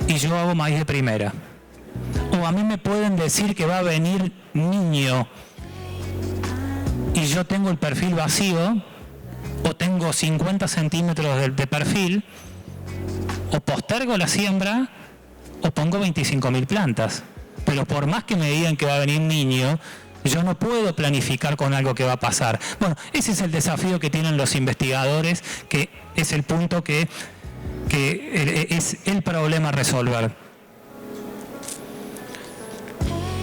y yo hago maíz de primera. O a mí me pueden decir que va a venir niño y yo tengo el perfil vacío, o tengo 50 centímetros de perfil, o postergo la siembra o pongo 25.000 plantas. Pero por más que me digan que va a venir niño, yo no puedo planificar con algo que va a pasar. Bueno, ese es el desafío que tienen los investigadores, que es el punto que es el problema a resolver.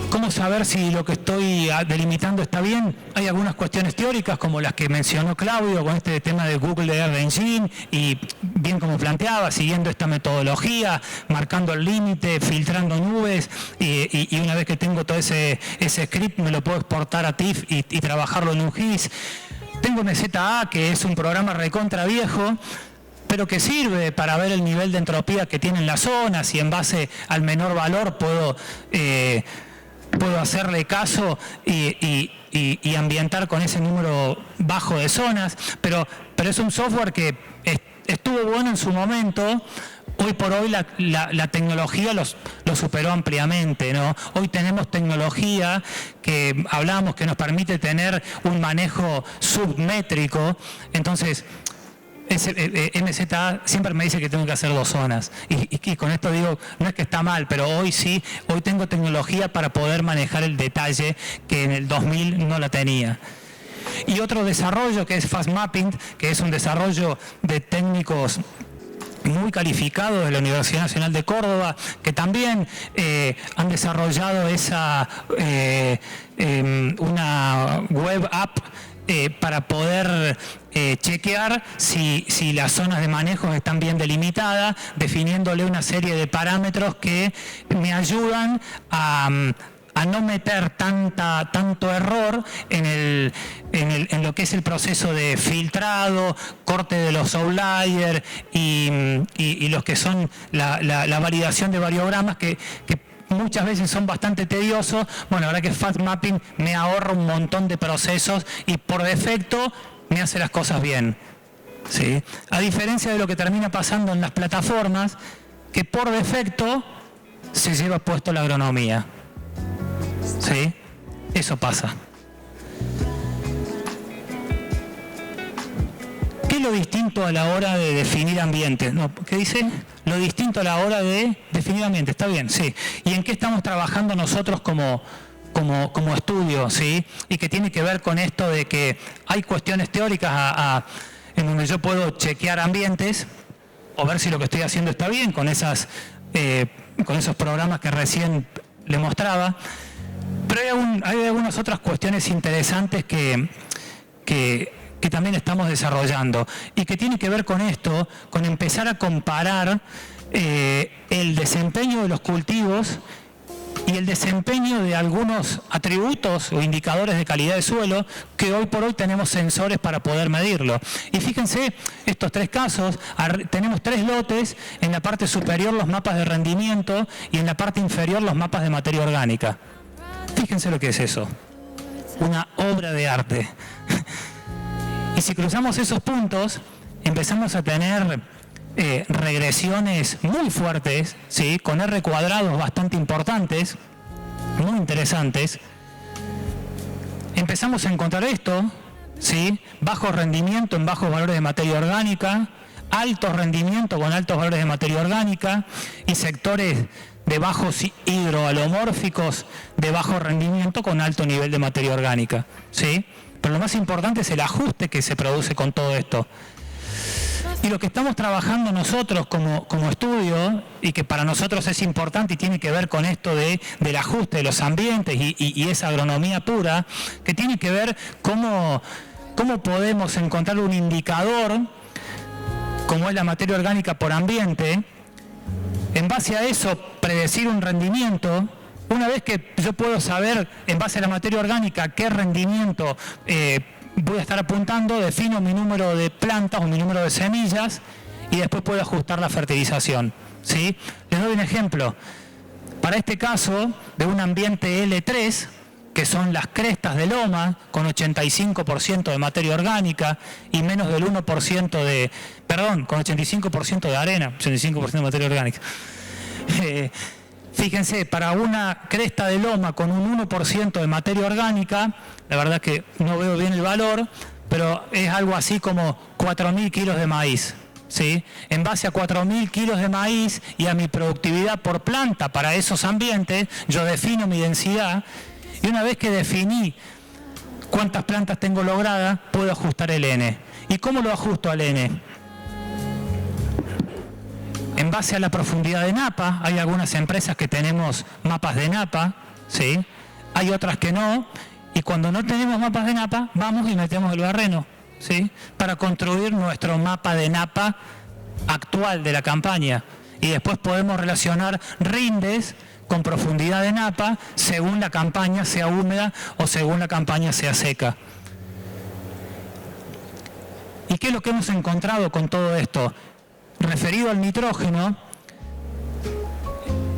¿Cómo saber si lo que estoy delimitando está bien? Hay algunas cuestiones teóricas, como las que mencionó Claudio con este tema de Google Earth Engine, y bien como planteaba, siguiendo esta metodología, marcando el límite, filtrando nubes, y una vez que tengo todo ese script me lo puedo exportar a TIFF y trabajarlo en un GIS. Tengo MZA, que es un programa recontra viejo, pero que sirve para ver el nivel de entropía que tienen las zonas, y en base al menor valor puedo hacerle caso y ambientar con ese número bajo de zonas, pero es un software que estuvo bueno en su momento. Hoy por hoy la tecnología lo superó ampliamente, ¿no? Hoy tenemos tecnología que hablábamos que nos permite tener un manejo submétrico. Entonces MZA siempre me dice que tengo que hacer 2 zonas, y con esto digo, no es que está mal, pero hoy sí, hoy tengo tecnología para poder manejar el detalle que en el 2000 no la tenía. Y otro desarrollo que es Fast Mapping, que es un desarrollo de técnicos muy calificados de la Universidad Nacional de Córdoba, que también han desarrollado una web app para poder chequear si las zonas de manejo están bien delimitadas, definiéndole una serie de parámetros que me ayudan a no meter tanto error en lo que es el proceso de filtrado, corte de los outliers y los que son la validación de variogramas que muchas veces son bastante tediosos. Bueno, la verdad que Fast Mapping me ahorra un montón de procesos y por defecto me hace las cosas bien, ¿sí? A diferencia de lo que termina pasando en las plataformas, que por defecto se lleva puesto la agronomía, ¿sí? Eso pasa. ¿Qué lo distinto a la hora de definir ambientes? No, ¿qué dice? Lo distinto a la hora de definir ambientes, está bien, sí. ¿Y en qué estamos trabajando nosotros como estudio, sí? Y que tiene que ver con esto de que hay cuestiones teóricas en donde yo puedo chequear ambientes o ver si lo que estoy haciendo está bien con esos programas que recién le mostraba. Pero hay algunas otras cuestiones interesantes que también estamos desarrollando y que tiene que ver con esto, con empezar a comparar el desempeño de los cultivos y el desempeño de algunos atributos o indicadores de calidad de suelo que hoy por hoy tenemos sensores para poder medirlo. Y fíjense, estos 3 casos, tenemos 3 lotes, en la parte superior los mapas de rendimiento y en la parte inferior los mapas de materia orgánica. Fíjense lo que es eso, una obra de arte. Y si cruzamos esos puntos, empezamos a tener regresiones muy fuertes, ¿sí? Con R cuadrados bastante importantes, muy interesantes. Empezamos a encontrar esto, ¿sí? Bajo rendimiento en bajos valores de materia orgánica, alto rendimiento con altos valores de materia orgánica y sectores de bajos hidroalomórficos de bajo rendimiento con alto nivel de materia orgánica, ¿sí? Pero lo más importante es el ajuste que se produce con todo esto. Y lo que estamos trabajando nosotros como estudio, y que para nosotros es importante y tiene que ver con esto del ajuste de los ambientes y esa agronomía pura, que tiene que ver cómo podemos encontrar un indicador, como es la materia orgánica por ambiente, en base a eso predecir un rendimiento. Una vez que yo puedo saber, en base a la materia orgánica, qué rendimiento voy a estar apuntando, defino mi número de plantas o mi número de semillas y después puedo ajustar la fertilización, ¿sí? Les doy un ejemplo. Para este caso, de un ambiente L3, que son las crestas de loma, con 85% de materia orgánica y menos del 1% de... Perdón, con 85% de arena, 85% de materia orgánica. Fíjense, para una cresta de loma con un 1% de materia orgánica, la verdad que no veo bien el valor, pero es algo así como 4.000 kilos de maíz, ¿sí? En base a 4.000 kilos de maíz y a mi productividad por planta para esos ambientes, yo defino mi densidad y una vez que definí cuántas plantas tengo logradas, puedo ajustar el N. ¿Y cómo lo ajusto al N? En base a la profundidad de napa, hay algunas empresas que tenemos mapas de napa, ¿sí? Hay otras que no, y cuando no tenemos mapas de napa, vamos y metemos el barreno, ¿sí? Para construir nuestro mapa de napa actual de la campaña. Y después podemos relacionar rindes con profundidad de napa según la campaña sea húmeda o según la campaña sea seca. ¿Y qué es lo que hemos encontrado con todo esto? Referido al nitrógeno,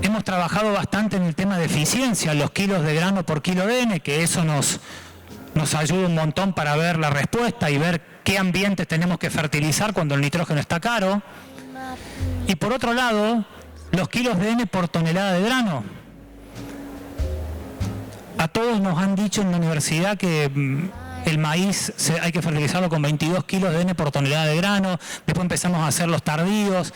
hemos trabajado bastante en el tema de eficiencia, los kilos de grano por kilo de N, que eso nos ayuda un montón para ver la respuesta y ver qué ambientes tenemos que fertilizar cuando el nitrógeno está caro. Y por otro lado, los kilos de N por tonelada de grano. A todos nos han dicho en la universidad que el maíz hay que fertilizarlo con 22 kilos de N por tonelada de grano, después empezamos a hacer los tardíos.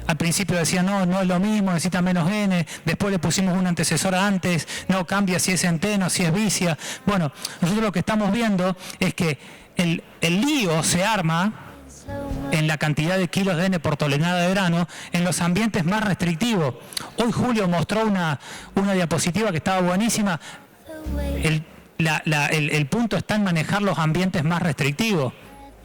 Al principio decían, no es lo mismo, necesita menos N, después le pusimos una antecesora antes, no cambia si es centeno, si es vicia. Bueno, nosotros lo que estamos viendo es que el lío se arma en la cantidad de kilos de N por tonelada de grano en los ambientes más restrictivos. Hoy Julio mostró una diapositiva que estaba buenísima. El punto está en manejar los ambientes más restrictivos,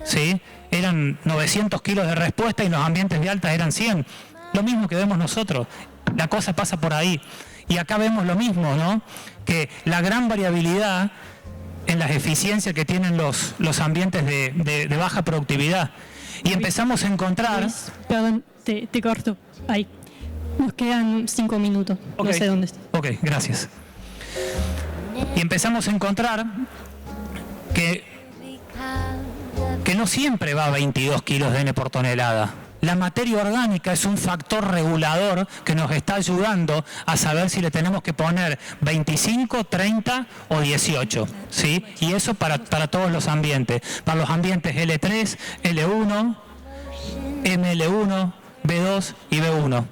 ¿sí? Eran 900 kilos de respuesta y los ambientes de altas eran 100. Lo mismo que vemos nosotros. La cosa pasa por ahí. Y acá vemos lo mismo, ¿no? Que la gran variabilidad en las eficiencias que tienen los ambientes de baja productividad. Y empezamos a encontrar... Luis, perdón, te corto. Ahí. Nos quedan 5 minutos. Okay. No sé dónde está. Ok, gracias. Y empezamos a encontrar que no siempre va a 22 kilos de N por tonelada, La materia orgánica es un factor regulador que nos está ayudando a saber si le tenemos que poner 25, 30 o 18, ¿sí? Y eso para todos los ambientes. Para los ambientes L3, L1, ML1, B2 y B1,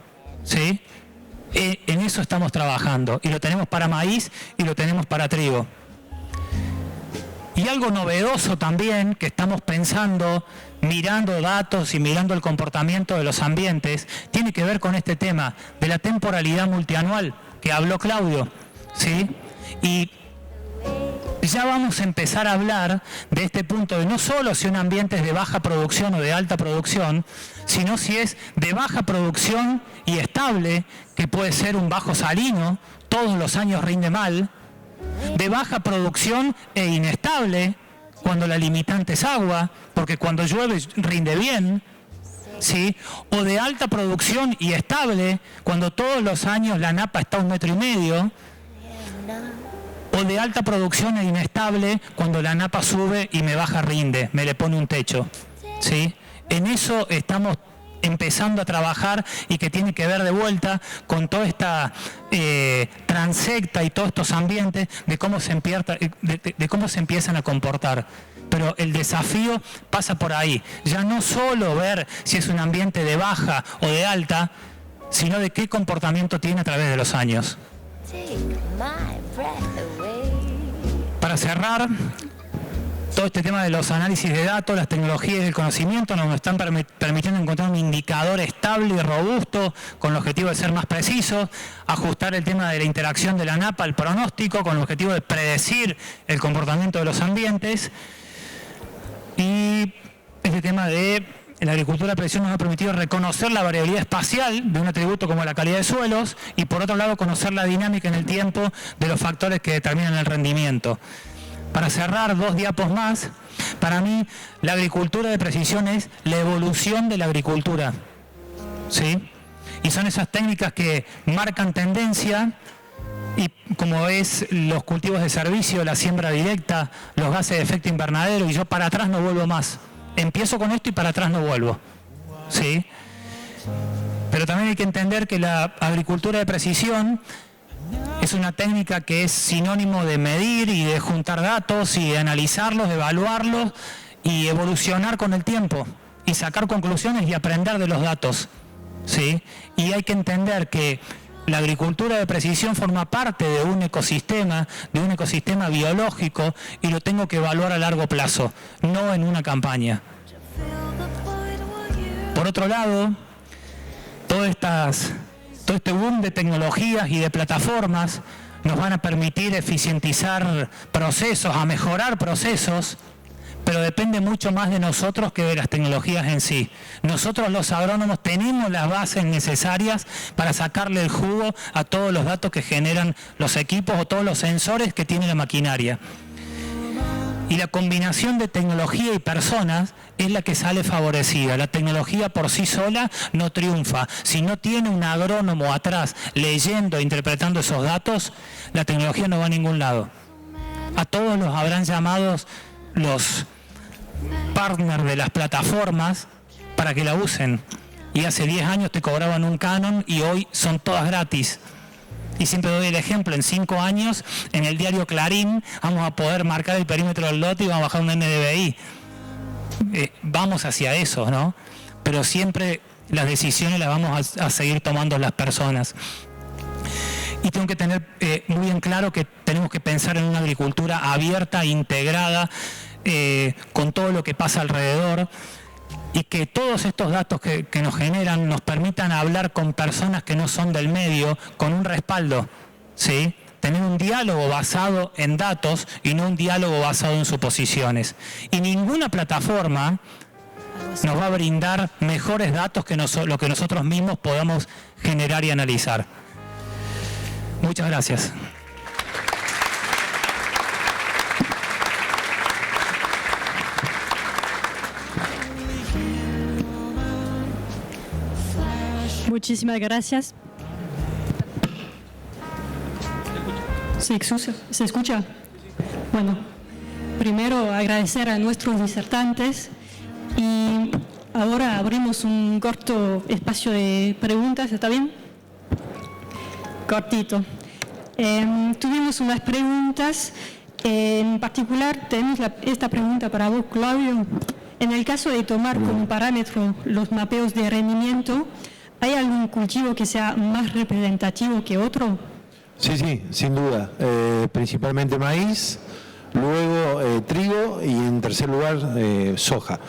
¿sí? En eso estamos trabajando y lo tenemos para maíz y lo tenemos para trigo. Y algo novedoso también que estamos pensando, mirando datos y mirando el comportamiento de los ambientes, tiene que ver con este tema de la temporalidad multianual que habló Claudio, ¿sí? Y ya vamos a empezar a hablar de este punto de no solo si un ambiente es de baja producción o de alta producción, sino si es de baja producción y estable, que puede ser un bajo salino, todos los años rinde mal, de baja producción e inestable, cuando la limitante es agua, porque cuando llueve rinde bien, ¿sí? O de alta producción y estable, cuando todos los años la napa está a 1,5 metros, o de alta producción e inestable, cuando la napa sube y me baja rinde, me le pone un techo, ¿sí? En eso estamos empezando a trabajar y que tiene que ver de vuelta con toda esta transecta y todos estos ambientes de cómo se empiezan a comportar. Pero el desafío pasa por ahí, ya no solo ver si es un ambiente de baja o de alta, sino de qué comportamiento tiene a través de los años. Para cerrar, todo este tema de los análisis de datos, las tecnologías del conocimiento nos están permitiendo encontrar un indicador estable y robusto con el objetivo de ser más precisos, ajustar el tema de la interacción de la napa al pronóstico con el objetivo de predecir el comportamiento de los ambientes. Y este tema de la agricultura de precisión nos ha permitido reconocer la variabilidad espacial de un atributo como la calidad de suelos y por otro lado conocer la dinámica en el tiempo de los factores que determinan el rendimiento. Para cerrar, 2 diapos más, para mí la agricultura de precisión es la evolución de la agricultura, ¿sí? Y son esas técnicas que marcan tendencia, y como es los cultivos de servicio, la siembra directa, los gases de efecto invernadero, y yo para atrás no vuelvo más. Empiezo con esto y para atrás no vuelvo, ¿sí? Pero también hay que entender que la agricultura de precisión es una técnica que es sinónimo de medir y de juntar datos y de analizarlos, de evaluarlos y evolucionar con el tiempo y sacar conclusiones y aprender de los datos, ¿sí? Y hay que entender que la agricultura de precisión forma parte de un ecosistema biológico y lo tengo que evaluar a largo plazo, no en una campaña. Por otro lado, todo este boom de tecnologías y de plataformas nos van a permitir eficientizar procesos, a mejorar procesos, pero depende mucho más de nosotros que de las tecnologías en sí. Nosotros los agrónomos tenemos las bases necesarias para sacarle el jugo a todos los datos que generan los equipos o todos los sensores que tiene la maquinaria. Y la combinación de tecnología y personas es la que sale favorecida. La tecnología por sí sola no triunfa. Si no tiene un agrónomo atrás leyendo e interpretando esos datos, la tecnología no va a ningún lado. A todos los habrán llamados los partners de las plataformas para que la usen. Y hace 10 años te cobraban un canon y hoy son todas gratis. Y siempre doy el ejemplo, en 5 años, en el diario Clarín, vamos a poder marcar el perímetro del lote y vamos a bajar un NDVI. Vamos hacia eso, ¿no? Pero siempre las decisiones las vamos a seguir tomando las personas. Y tengo que tener muy en claro que tenemos que pensar en una agricultura abierta, integrada, con todo lo que pasa alrededor, y que todos estos datos que nos generan nos permitan hablar con personas que no son del medio, con un respaldo, ¿sí? Tener un diálogo basado en datos y no un diálogo basado en suposiciones. Y ninguna plataforma nos va a brindar mejores datos que lo que nosotros mismos podamos generar y analizar. Muchas gracias. Muchísimas gracias. ¿Se escucha? Bueno, primero agradecer a nuestros disertantes y Ahora abrimos un corto espacio de preguntas, ¿está bien? Cortito. Tuvimos unas preguntas, en particular tenemos esta pregunta para vos, Claudio. En el caso de tomar como parámetro los mapeos de rendimiento, ¿hay algún cultivo que sea más representativo que otro? Sí, sin duda. Principalmente maíz, luego trigo y en tercer lugar soja.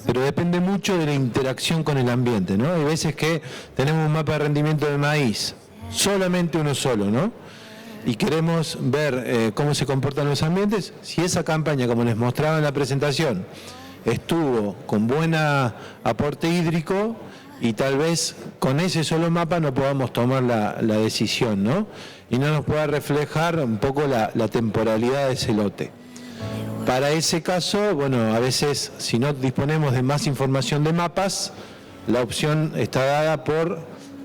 Pero depende mucho de la interacción con el ambiente, ¿no? Hay veces que tenemos un mapa de rendimiento de maíz, solamente uno solo, ¿no? Y queremos ver cómo se comportan los ambientes. Si esa campaña, como les mostraba en la presentación, estuvo con buen aporte hídrico, y tal vez con ese solo mapa no podamos tomar la decisión, ¿no? Y no nos pueda reflejar un poco la temporalidad de ese lote. Para ese caso, bueno, a veces si no disponemos de más información de mapas, la opción está dada por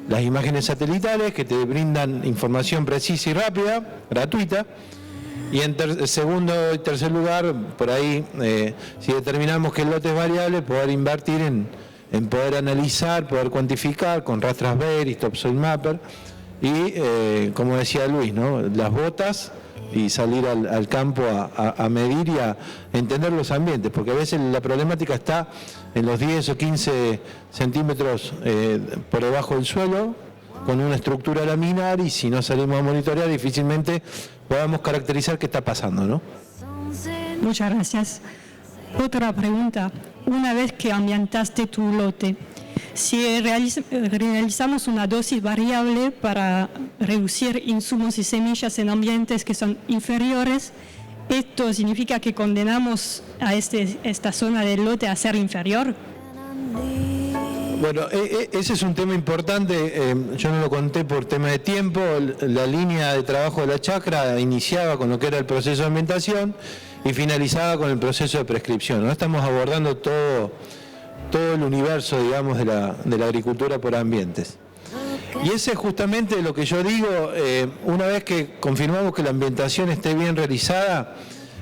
las imágenes satelitales que te brindan información precisa y rápida, gratuita. Y en segundo y tercer lugar, por ahí, si determinamos que el lote es variable, poder invertir en poder analizar, poder cuantificar con Rastras Berry, Topsoil Mapper y, como decía Luis, ¿no? Las botas y salir al campo a medir y a entender los ambientes, porque a veces la problemática está en los 10 o 15 centímetros por debajo del suelo, con una estructura laminar, y si no salimos a monitorear difícilmente podamos caracterizar qué está pasando, ¿no? Muchas gracias. Otra pregunta. Una vez que ambientaste tu lote, si realizamos una dosis variable para reducir insumos y semillas en ambientes que son inferiores, ¿esto significa que condenamos a esta zona del lote a ser inferior? Bueno, ese es un tema importante. Yo no lo conté por tema de tiempo. La línea de trabajo de la chacra iniciaba con lo que era el proceso de ambientación y finalizaba con el proceso de prescripción, ¿no? Estamos abordando todo el universo, digamos, de la agricultura por ambientes. Y ese es justamente lo que yo digo, una vez que confirmamos que la ambientación esté bien realizada,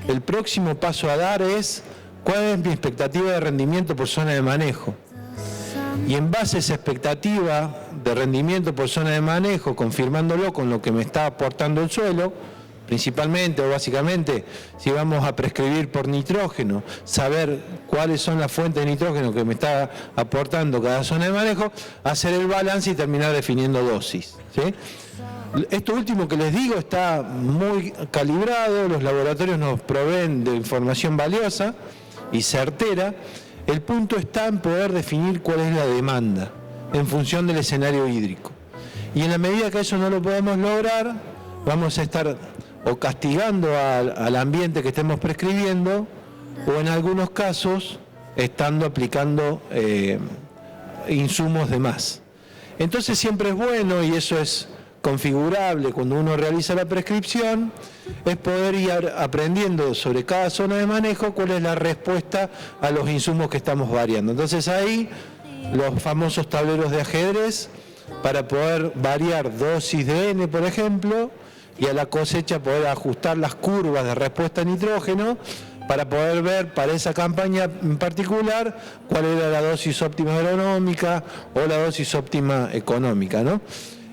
el próximo paso a dar es cuál es mi expectativa de rendimiento por zona de manejo. Y en base a esa expectativa de rendimiento por zona de manejo, confirmándolo con lo que me está aportando el suelo, principalmente o básicamente, si vamos a prescribir por nitrógeno, saber cuáles son las fuentes de nitrógeno que me está aportando cada zona de manejo, hacer el balance y terminar definiendo dosis, ¿sí? Esto último que les digo está muy calibrado, los laboratorios nos proveen de información valiosa y certera. El punto está en poder definir cuál es la demanda en función del escenario hídrico. Y en la medida que eso no lo podemos lograr, vamos a estar o castigando al ambiente que estemos prescribiendo, o en algunos casos estando aplicando insumos de más. Entonces siempre es bueno, y eso es configurable cuando uno realiza la prescripción, es poder ir aprendiendo sobre cada zona de manejo cuál es la respuesta a los insumos que estamos variando. Entonces ahí los famosos tableros de ajedrez para poder variar dosis de N, por ejemplo, y a la cosecha poder ajustar las curvas de respuesta a nitrógeno para poder ver para esa campaña en particular cuál era la dosis óptima agronómica o la dosis óptima económica, ¿no?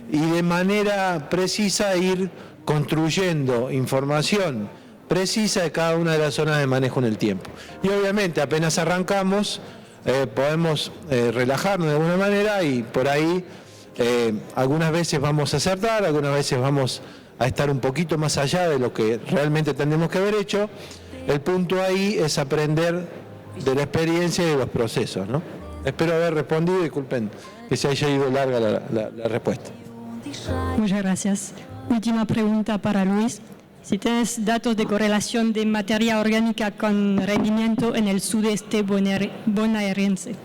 Y de manera precisa ir construyendo información precisa de cada una de las zonas de manejo en el tiempo. Y obviamente apenas arrancamos podemos relajarnos de alguna manera y por ahí algunas veces vamos a acertar, algunas veces vamos a estar un poquito más allá de lo que realmente tendremos que haber hecho. El punto ahí es aprender de la experiencia y de los procesos, ¿no? Espero haber respondido, disculpen que se haya ido larga la respuesta. Muchas gracias. Última pregunta para Luis. Si tienes datos de correlación de materia orgánica con rendimiento en el sudeste bonaerense.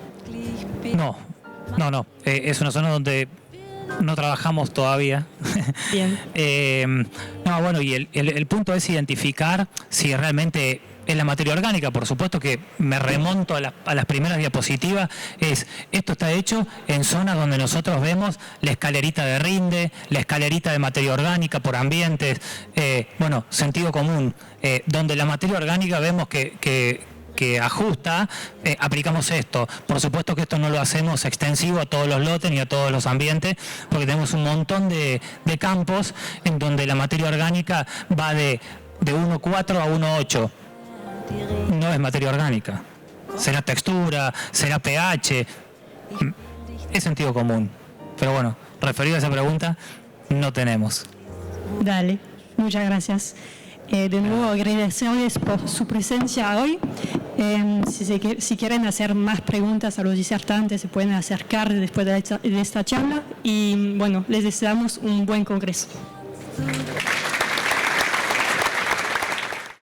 No. Es una zona donde no trabajamos todavía. Bien. Y el punto es identificar si realmente es la materia orgánica. Por supuesto que me remonto a las primeras diapositivas. Esto está hecho en zonas donde nosotros vemos la escalerita de rinde, la escalerita de materia orgánica por ambientes, sentido común, donde la materia orgánica vemos que que ajusta, aplicamos esto. Por supuesto que esto no lo hacemos extensivo a todos los lotes ni a todos los ambientes, porque tenemos un montón de campos en donde la materia orgánica va de 1,4 a 1,8. No es materia orgánica. Será textura, será pH, es sentido común. Pero bueno, referido a esa pregunta, no tenemos. Dale, muchas gracias. De nuevo agradecerles por su presencia hoy. Si quieren hacer más preguntas a los disertantes, se pueden acercar después de esta charla. Y bueno, les deseamos un buen congreso.